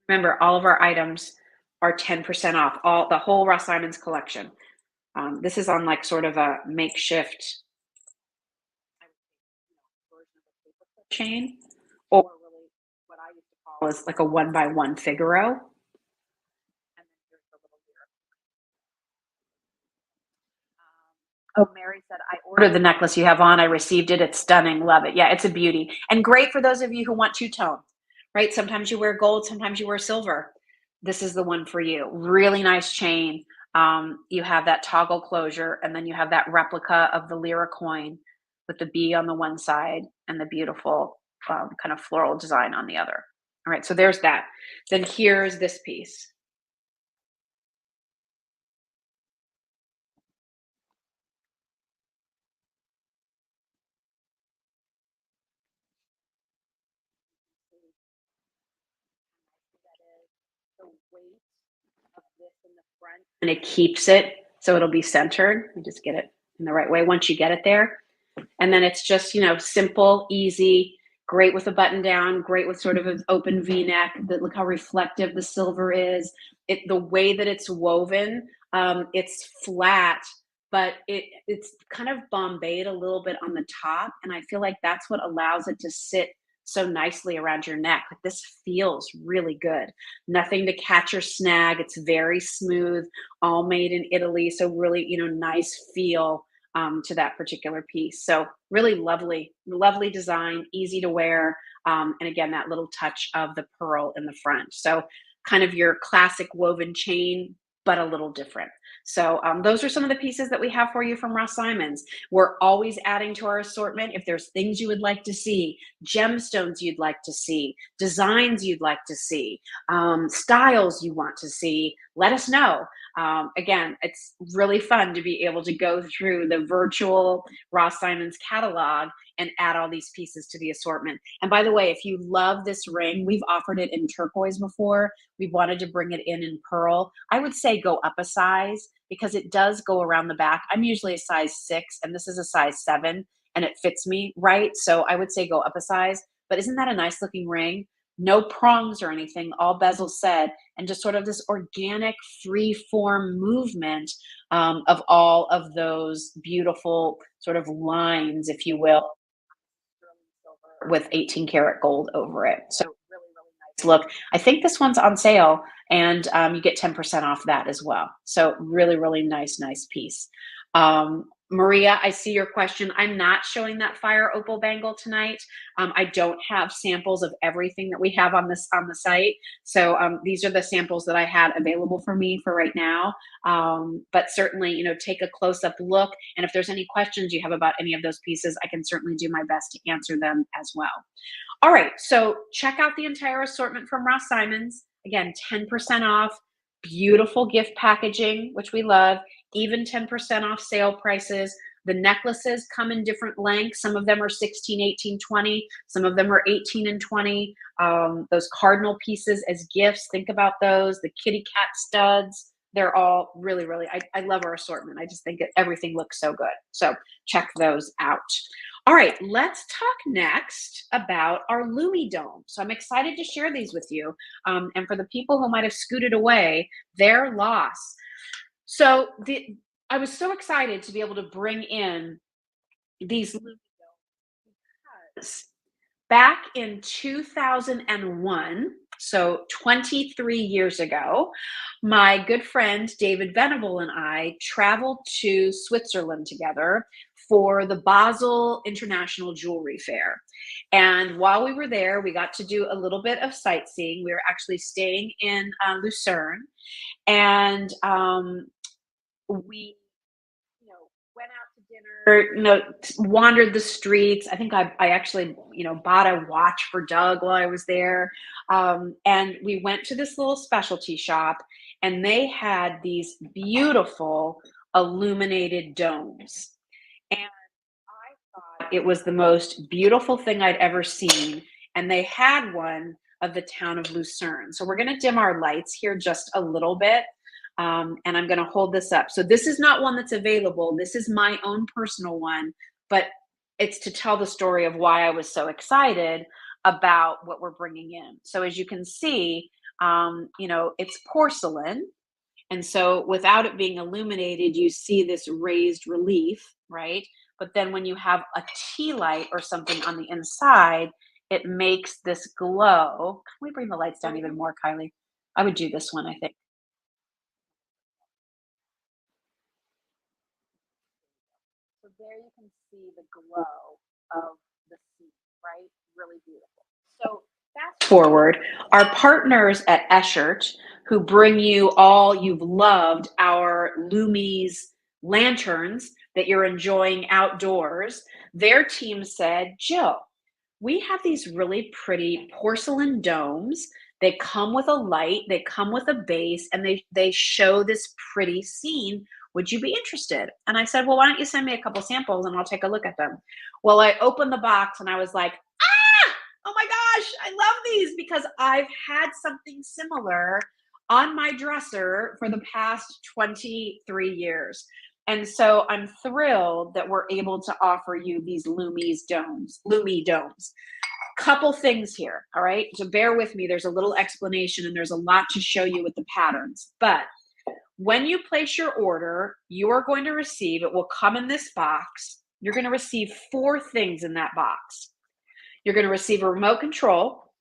Remember, all of our items are 10% off, all the whole Ross Simons collection. This is on like sort of a makeshift version of a paperclip chain, or really what I used to call is like a one by one Figaro. And then here's the little Lyra. Oh, Mary said, I ordered the necklace you have on. I received it. It's stunning. Love it. Yeah, it's a beauty. And great for those of you who want two tone, right? Sometimes you wear gold, sometimes you wear silver. This is the one for you. Really nice chain. You have that toggle closure, and then you have that replica of the Lyra coin with the bee on the one side and the beautiful kind of floral design on the other. All right, so there's that. Then here's this piece. The weight of this in the front, and it keeps it so it'll be centered. You just get it in the right way once you get it there. And then it's just, simple, easy, great with a button down, great with sort of an open V-neck. Look how reflective the silver is. The way that it's woven, it's flat, but it's kind of bombayed a little bit on the top, and I feel like that's what allows it to sit so nicely around your neck. Like, this feels really good. Nothing to catch or snag. It's very smooth, all made in Italy. So really, nice feel to that particular piece. So really lovely, lovely design, easy to wear. And again, that little touch of the pearl in the front. So kind of your classic woven chain, but a little different. So those are some of the pieces that we have for you from Ross Simons. We're always adding to our assortment. If there's things you would like to see, gemstones you'd like to see, designs you'd like to see, styles you want to see, let us know. Again, it's really fun to be able to go through the virtual Ross Simons catalog and add all these pieces to the assortment. And by the way, if you love this ring, we've offered it in turquoise before. We wanted to bring it in pearl. I would say go up a size because it does go around the back. I'm usually a size 6 and this is a size 7 and it fits me right. So I would say go up a size. But isn't that a nice looking ring? No prongs or anything, all bezel set, and just sort of this organic free form movement of all of those beautiful sort of lines, if you will, with 18 karat gold over it. So really, really nice look. I think this one's on sale and you get 10% off that as well. So really, really nice, nice piece. Maria, I see your question. I'm not showing that fire opal bangle tonight. I don't have samples of everything that we have on the site. So these are the samples that I had available for me for right now. But certainly, take a close-up look. And if there's any questions you have about any of those pieces, I can certainly do my best to answer them as well. All right, so check out the entire assortment from Ross Simons. Again, 10% off, beautiful gift packaging, which we love, even 10% off sale prices. The necklaces come in different lengths. Some of them are 16, 18, 20. Some of them are 18 and 20. Those cardinal pieces as gifts, think about those. The kitty cat studs, they're all really, really, I love our assortment. I just think everything looks so good. So check those out. All right, let's talk next about our Lumii dome. So I'm excited to share these with you. And for the people who might have scooted away, their loss. So I was so excited to be able to bring in these Lumii domes because back in 2001, so 23 years ago, my good friend David Venable and I traveled to Switzerland together for the Basel International Jewelry Fair. And while we were there, we got to do a little bit of sightseeing. We were actually staying in Lucerne, and we went out to dinner. wandered the streets. I think I actually, bought a watch for Doug while I was there. And we went to this little specialty shop, and they had these beautiful illuminated domes. And I thought it was the most beautiful thing I'd ever seen. And they had one of the town of Lucerne. So we're going to dim our lights here just a little bit. And I'm going to hold this up. So this is not one that's available. This is my own personal one, but it's to tell the story of why I was so excited about what we're bringing in. So as you can see, it's porcelain. And so without it being illuminated, you see this raised relief, right? But then when you have a tea light or something on the inside, it makes this glow. Can we bring the lights down even more, Kylie? I would do this one, I think. So there you can see the glow of the sea, right? Really beautiful. So fast forward, our partners at Eschert, who bring you all you've loved, our Lumi's lanterns that you're enjoying outdoors, their team said, Jill, we have these really pretty porcelain domes. They come with a light, they come with a base, and they show this pretty scene. Would you be interested? And I said, well, why don't you send me a couple samples and I'll take a look at them. Well, I opened the box and I was like, oh my gosh, I love these because I've had something similar on my dresser for the past 23 years. And so I'm thrilled that we're able to offer you these Lumii domes. Couple things here, all right? So bear with me. There's a little explanation and there's a lot to show you with the patterns. But when you place your order, you are going to receive, it will come in this box. You're going to receive 4 things in that box. You're going to receive a remote control.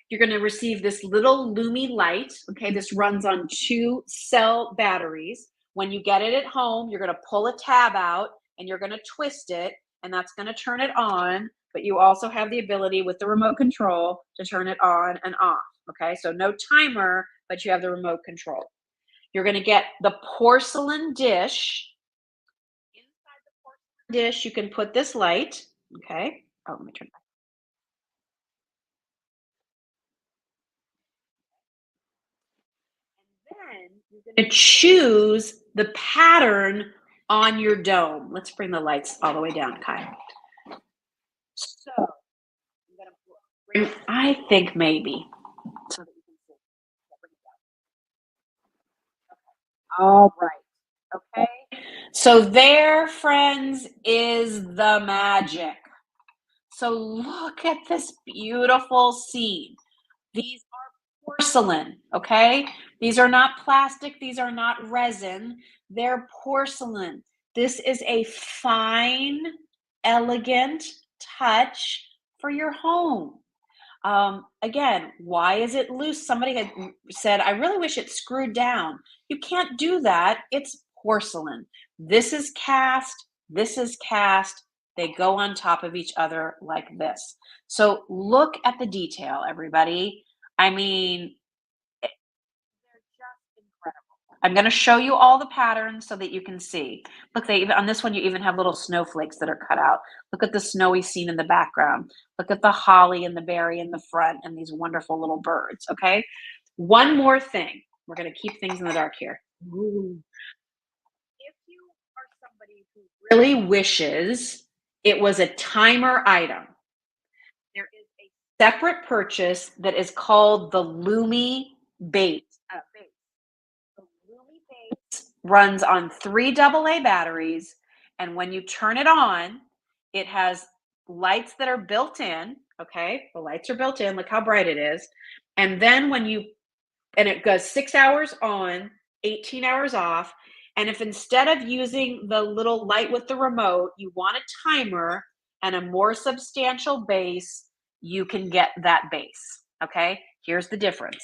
You're going to receive this little Lumii light. Okay, this runs on 2 cell batteries. When you get it at home, you're going to pull a tab out and you're going to twist it, and that's going to turn it on. But you also have the ability with the remote control to turn it on and off. Okay, so no timer, but you have the remote control. You're going to get the porcelain dish. Inside the porcelain dish, you can put this light. Okay. Oh, let me turn it back. Then you're going to choose the pattern on your dome. Let's bring the lights all the way down, Kai. So I'm going to bring, I think maybe. So that you can see. Bring it down. All right. Okay. So there, friends, is the magic. So look at this beautiful scene. These are porcelain, okay? These are not plastic, these are not resin, they're porcelain. This is a fine, elegant touch for your home. Again, why is it loose? Somebody had said, I really wish it screwed down. You can't do that. It's porcelain. This is cast. This is cast. They go on top of each other like this. So look at the detail, everybody. I mean, they're just incredible. I'm going to show you all the patterns so that you can see. Look, they even on this one, you even have little snowflakes that are cut out. Look at the snowy scene in the background. Look at the holly and the berry in the front and these wonderful little birds. Okay. One more thing. We're going to keep things in the dark here. Ooh. If you are somebody who really wishes it was a timer item, there is a separate purchase that is called the Lumii base. The Lumii base runs on 3 AA batteries, and when you turn it on, it has lights that are built in. Okay, the lights are built in. Look how bright it is. And then and it goes 6 hours on, 18 hours off. And if instead of using the little light with the remote, you want a timer and a more substantial base, you can get that base. Okay, here's the difference.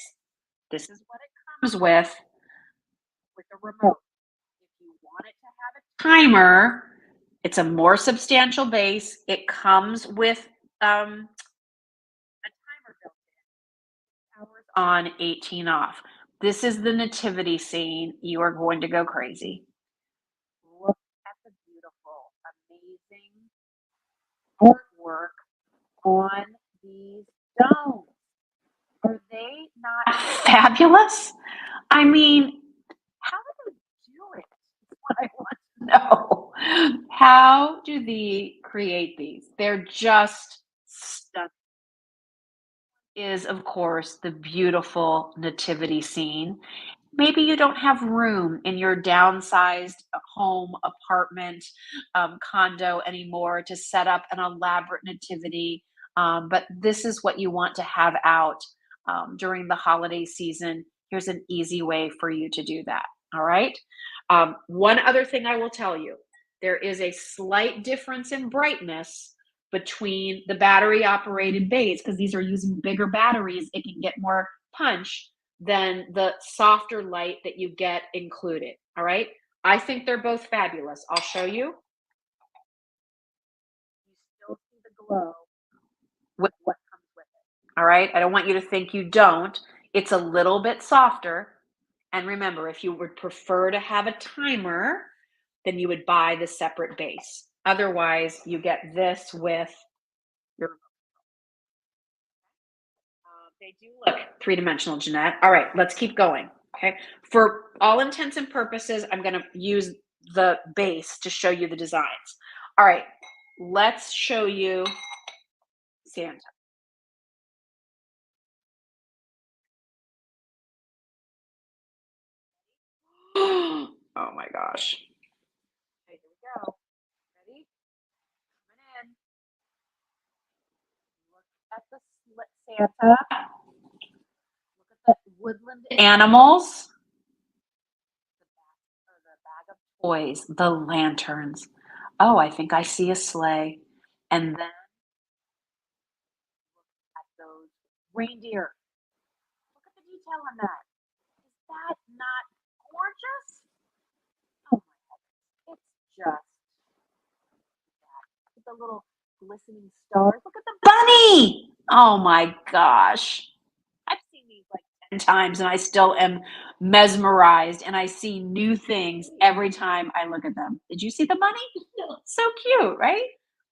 This is what it comes with a remote. If you want it to have a timer, it's a more substantial base. It comes with a timer built in. Hours on, 18 off. This is the nativity scene. You are going to go crazy. Look at the beautiful artwork on these domes. Are they not fabulous? I mean, how do they do it? Is what I want to know. How do they create these? They're just stunning. Is, of course, the beautiful nativity scene. Maybe you don't have room in your downsized home, apartment, condo anymore to set up an elaborate nativity, but this is what you want to have out during the holiday season. Here's an easy way for you to do that. All right. One other thing I will tell you, there is a slight difference in brightness between the battery operated bays because these are using bigger batteries. It can get more punch than the softer light that you get included. All right. I think they're both fabulous. I'll show you. You still see the glow with what comes with it. All right. I don't want you to think you don't. It's a little bit softer. And remember, if you would prefer to have a timer, then you would buy the separate base. Otherwise, you get this with your. They do look three-dimensional, Jeanette. All right, let's keep going. Okay. For all intents and purposes, I'm going to use the base to show you the designs. All right, let's show you Santa. Oh my gosh. Okay, here we go. Ready? Coming in. Look at the Santa. Look at the woodland animals. The bag of toys, the lanterns. Oh, I think I see a sleigh. And then at those reindeer. Look at the detail on that. Is that not gorgeous? Oh my goodness. It's just that. Look at the little glistening stars. Look at the bunny. Oh my gosh. I've seen these like 10 times and I still am mesmerized and I see new things every time I look at them. Did you see the bunny? So cute, right?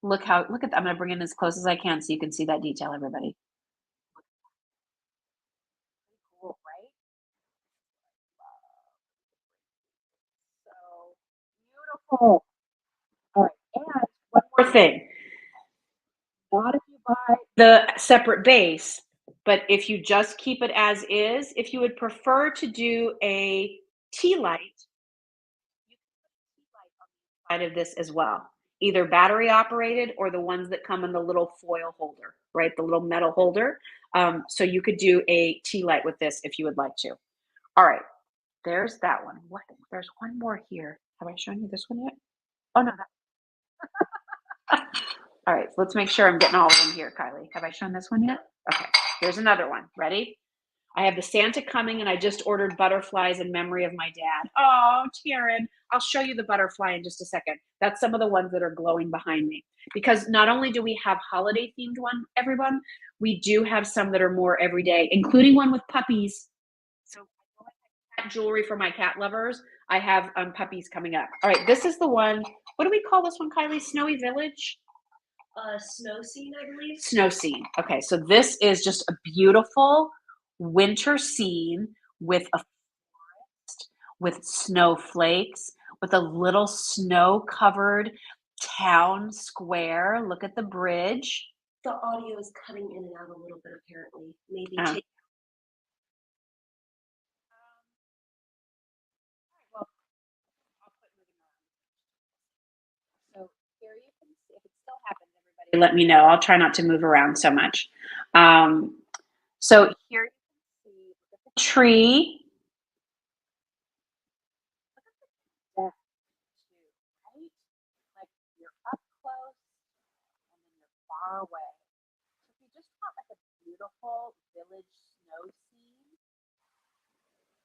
Look at I'm gonna bring it as close as I can so you can see that detail, everybody. Cool, right? So beautiful. All right, and one more thing. Not if you buy the separate base, but if you just keep it as is, if you would prefer to do a tea light, you can put a tea light on the side of this as well. Either battery operated or the ones that come in the little foil holder, right? The little metal holder. So you could do a tea light with this if you would like to. All right, there's that one. What? There's one more here. Have I shown you this one yet? Oh no, all right, so let's make sure I'm getting all of them here, Kylie. Have I shown this one yet? Okay, here's another one. Ready? I have the Santa coming, and I just ordered butterflies in memory of my dad. Oh, Taryn, I'll show you the butterfly in just a second. That's some of the ones that are glowing behind me. Because not only do we have holiday themed one, everyone, we do have some that are more everyday, including one with puppies. So cat jewelry for my cat lovers. I have puppies coming up. All right, this is the one. What do we call this one, Kylie? Snowy Village? Snow scene, I believe. Snow scene. Okay, so this is just a beautiful winter scene with a with snowflakes, with a little snow-covered town square. Look at the bridge. The audio is cutting in and out a little bit, apparently. Maybe Oh. take. Well, I'll put moving around. So here you can see if it still happens, everybody. Let me know. I'll try not to move around so much. So here you can see the tree. Look at the too, right? Like you're up close and then you're far away. So if you just want like a beautiful village snow scene,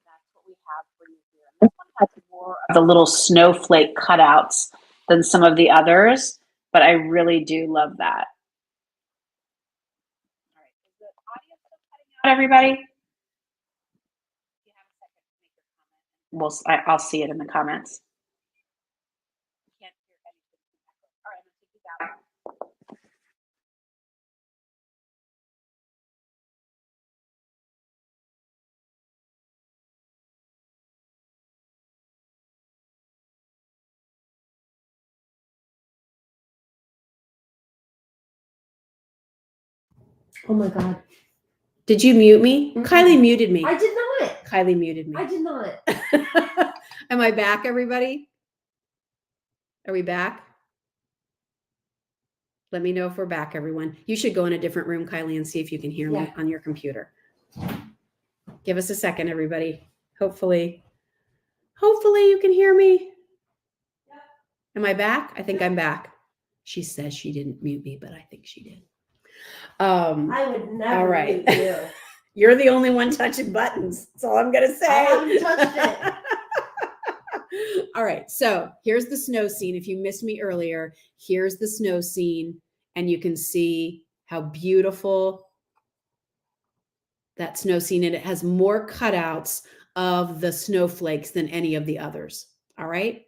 that's what we have for you here. And this one has more of the little snowflake cutouts than some of the others, but I really do love that. All right, is the audio still cutting out, everybody? If you have a second to make your comment, I'll see it in the comments. Can't hear anything. All right, I'm gonna take these out. Oh my God. Did you mute me? Kylie muted me. I did not. Kylie muted me. I did not. Am I back, everybody? Are we back? Let me know if we're back, everyone. You should go in a different room, Kylie, and see if you can hear me on your computer. Give us a second, everybody. Hopefully you can hear me. Am I back? I think I'm back. She says she didn't mute me, but I think she did. I would never all right. mute you. You're the only one touching buttons. That's all I'm going to say. I haven't touched it. All right. So here's the snow scene. If you missed me earlier, here's the snow scene. And you can see how beautiful that snow scene. And it has more cutouts of the snowflakes than any of the others. All right.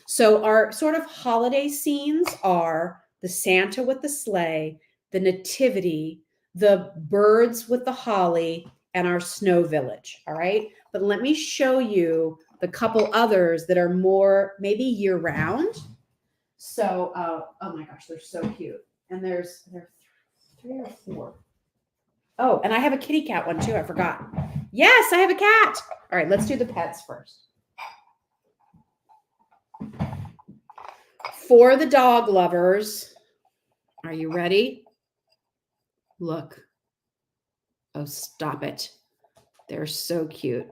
So our sort of holiday scenes are the Santa with the sleigh, the nativity, the birds with the holly, and our snow village. All right. But let me show you the couple others that are more maybe year round. So, oh my gosh, they're so cute. And there's 3 or 4. Oh, and I have a kitty cat one too. I forgot. Yes, I have a cat. All right, let's do the pets first. For the dog lovers, are you ready? Look. Oh, stop it. They're so cute.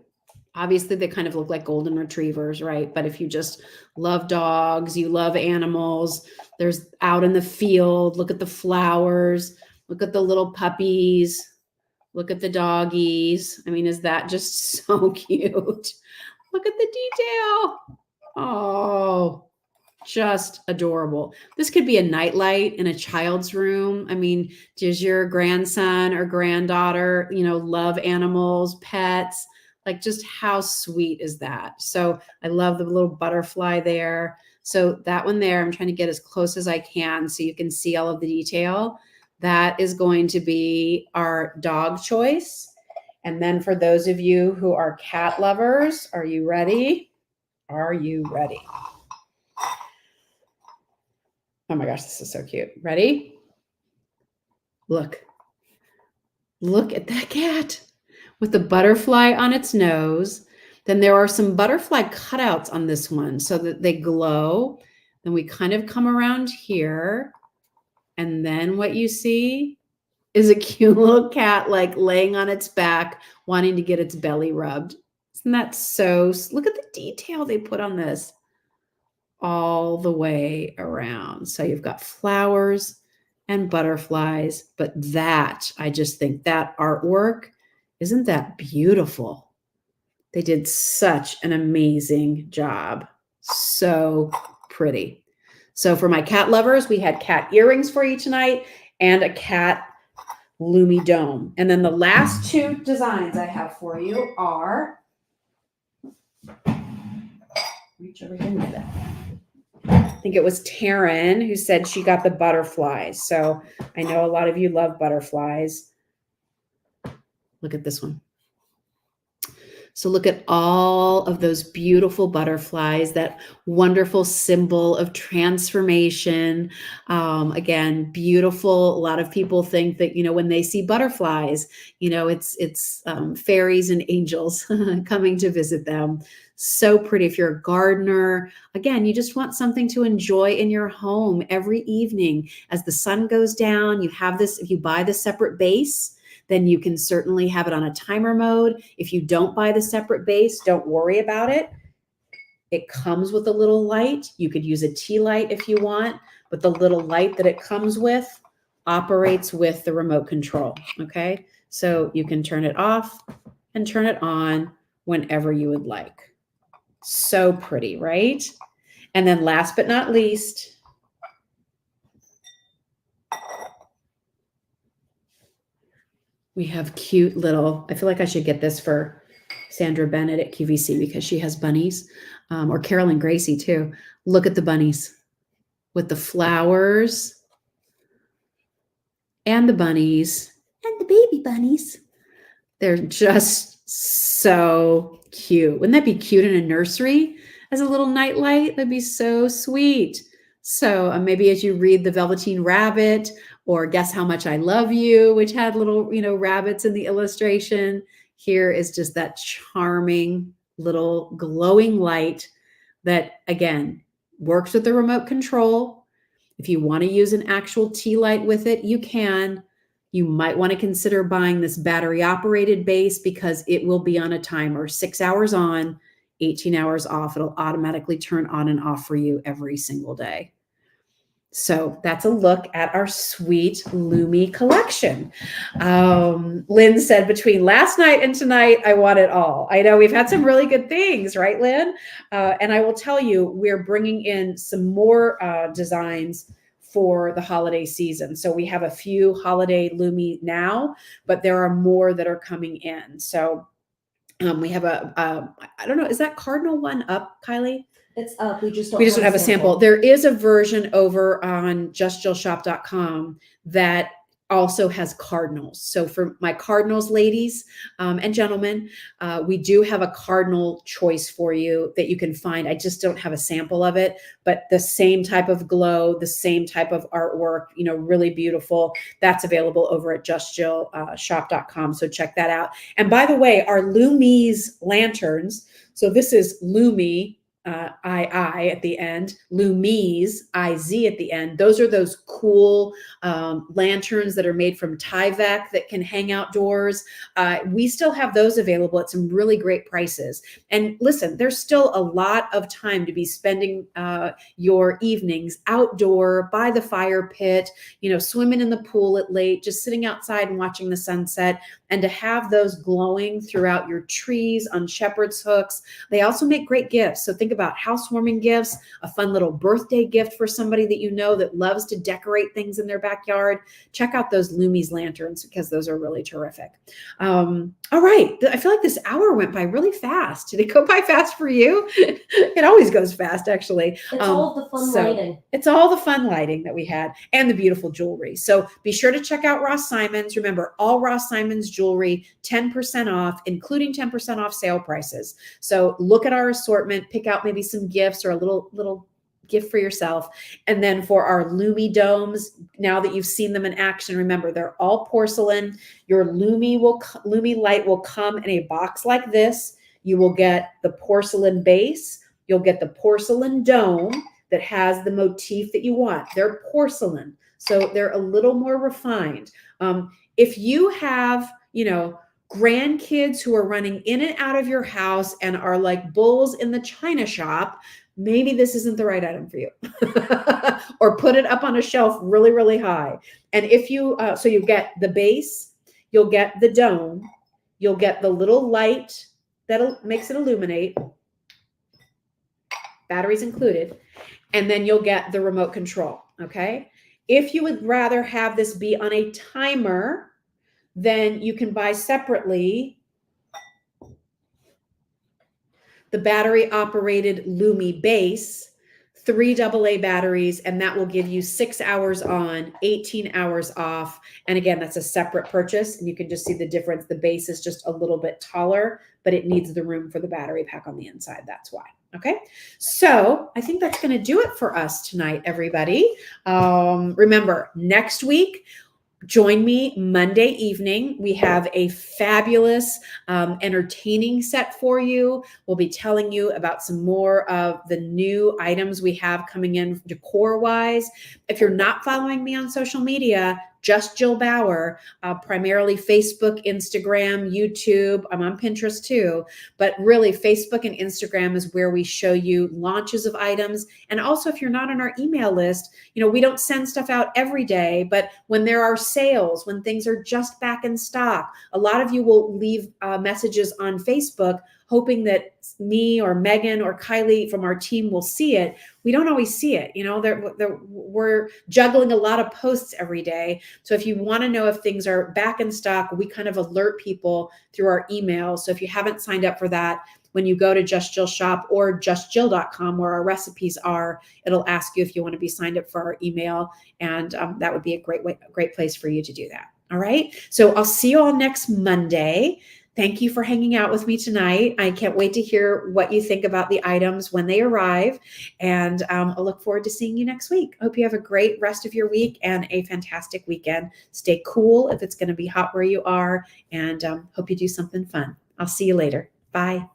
Obviously, they kind of look like golden retrievers, right? But if you just love dogs, you love animals, there's out in the field, look at the flowers, look at the little puppies, look at the doggies. I mean, is that just so cute? Look at the detail. Oh, just adorable. This could be a nightlight in a child's room. I mean, does your grandson or granddaughter, love animals, pets? Like, just how sweet is that? So I love the little butterfly there. So that one there, I'm trying to get as close as I can so you can see all of the detail. That is going to be our dog choice. And then for those of you who are cat lovers, are you ready? Are you ready? Oh my gosh, this is so cute. Ready? Look at that cat with the butterfly on its nose. Then there are some butterfly cutouts on this one so that they glow. Then we kind of come around here. And then what you see is a cute little cat like laying on its back, wanting to get its belly rubbed. Isn't that so? Look at the detail they put on this all the way around. So you've got flowers and butterflies, but I just think that artwork, isn't that beautiful? They did such an amazing job. So pretty. So for my cat lovers, we had cat earrings for you tonight and a cat Lumii dome. And then the last 2 designs I have for you are, reach over here and do that. I think it was Taryn who said she got the butterflies. So I know a lot of you love butterflies. Look at this one. So look at all of those beautiful butterflies, that wonderful symbol of transformation. Again, beautiful. A lot of people think that, when they see butterflies, it's fairies and angels coming to visit them. So pretty. If you're a gardener, again, you just want something to enjoy in your home every evening. As the sun goes down, you have this, if you buy the separate base, then you can certainly have it on a timer mode. If you don't buy the separate base, don't worry about it. It comes with a little light. You could use a tea light if you want, but the little light that it comes with operates with the remote control, okay? So you can turn it off and turn it on whenever you would like. So pretty, right? And then last but not least, we have cute little, I feel like I should get this for Sandra Bennett at QVC because she has bunnies, or Carolyn Gracie too. Look at the bunnies with the flowers and the bunnies and the baby bunnies. They're just so cute. Wouldn't that be cute in a nursery as a little nightlight? That'd be so sweet. So maybe as you read The Velveteen Rabbit or Guess How Much I Love You, which had little, rabbits in the illustration, here is just that charming little glowing light that, again, works with the remote control. If you want to use an actual tea light with it, you can. You might want to consider buying this battery operated base because it will be on a timer, 6 hours on, 18 hours off. It'll automatically turn on and off for you every single day. So that's a look at our sweet Lumii collection. Lynn said, between last night and tonight, I want it all. I know we've had some really good things, right, Lynn? And I will tell you, we're bringing in some more designs for the holiday season. So we have a few holiday Lumii now, but there are more that are coming in. So we have I don't know, is that cardinal one up, Kylie? It's up. We just don't have a sample. There is a version over on justjillshop.com that also has cardinals. So for my cardinals ladies and gentlemen, we do have a cardinal choice for you that you can find. I just don't have a sample of it, but the same type of glow, the same type of artwork, really beautiful. That's available over at justjillshop.com. So check that out. And by the way, our Lumii's lanterns. So this is Lumii. II at the end, Lumii's IZ at the end. Those are those cool lanterns that are made from Tyvek that can hang outdoors. We still have those available at some really great prices. And listen, there's still a lot of time to be spending your evenings outdoor by the fire pit, swimming in the pool at late, just sitting outside and watching the sunset, and to have those glowing throughout your trees on shepherd's hooks. They also make great gifts. So think about housewarming gifts, a fun little birthday gift for somebody that that loves to decorate things in their backyard. Check out those Lumii's lanterns because those are really terrific. All right. I feel like this hour went by really fast. Did it go by fast for you? It always goes fast, actually. It's all the fun lighting. It's all the fun lighting that we had and the beautiful jewelry. So be sure to check out Ross Simon's. Remember, all Ross Simon's jewelry, 10% off, including 10% off sale prices. So look at our assortment, pick out maybe some gifts or a little gift for yourself. And then for our Lumii domes, now that you've seen them in action, remember, they're all porcelain. Your Lumii light will come in a box like this. You will get the porcelain base. You'll get the porcelain dome that has the motif that you want. They're porcelain, so they're a little more refined. If you have, grandkids who are running in and out of your house and are like bulls in the china shop, maybe this isn't the right item for you. Or put it up on a shelf really, really high. And if you, so you get the base, you'll get the dome, you'll get the little light that makes it illuminate, batteries included, and then you'll get the remote control, okay? If you would rather have this be on a timer, then you can buy separately the battery operated Lumii base, 3 AA batteries, and that will give you 6 hours on, 18 hours off. And again, that's a separate purchase, and you can just see the difference. The base is just a little bit taller, but it needs the room for the battery pack on the inside. That's why. Okay, so I think that's going to do it for us tonight, everybody. Remember, next week, join me Monday evening. We have a fabulous, entertaining set for you. We'll be telling you about some more of the new items we have coming in decor-wise. If you're not following me on social media, just Jill Bauer, primarily Facebook, Instagram, YouTube. I'm on Pinterest too, but really Facebook and Instagram is where we show you launches of items. And also, if you're not on our email list, we don't send stuff out every day, but when there are sales, when things are just back in stock, a lot of you will leave messages on Facebook hoping that me or Megan or Kylie from our team will see it. We don't always see it. We're juggling a lot of posts every day. So if you want to know if things are back in stock, we kind of alert people through our email. So if you haven't signed up for that, when you go to Just Jill Shop or justjill.com where our recipes are, it'll ask you if you want to be signed up for our email. And that would be a great place for you to do that. All right. So I'll see you all next Monday. Thank you for hanging out with me tonight. I can't wait to hear what you think about the items when they arrive. And I look forward to seeing you next week. I hope you have a great rest of your week and a fantastic weekend. Stay cool if it's going to be hot where you are, and hope you do something fun. I'll see you later. Bye.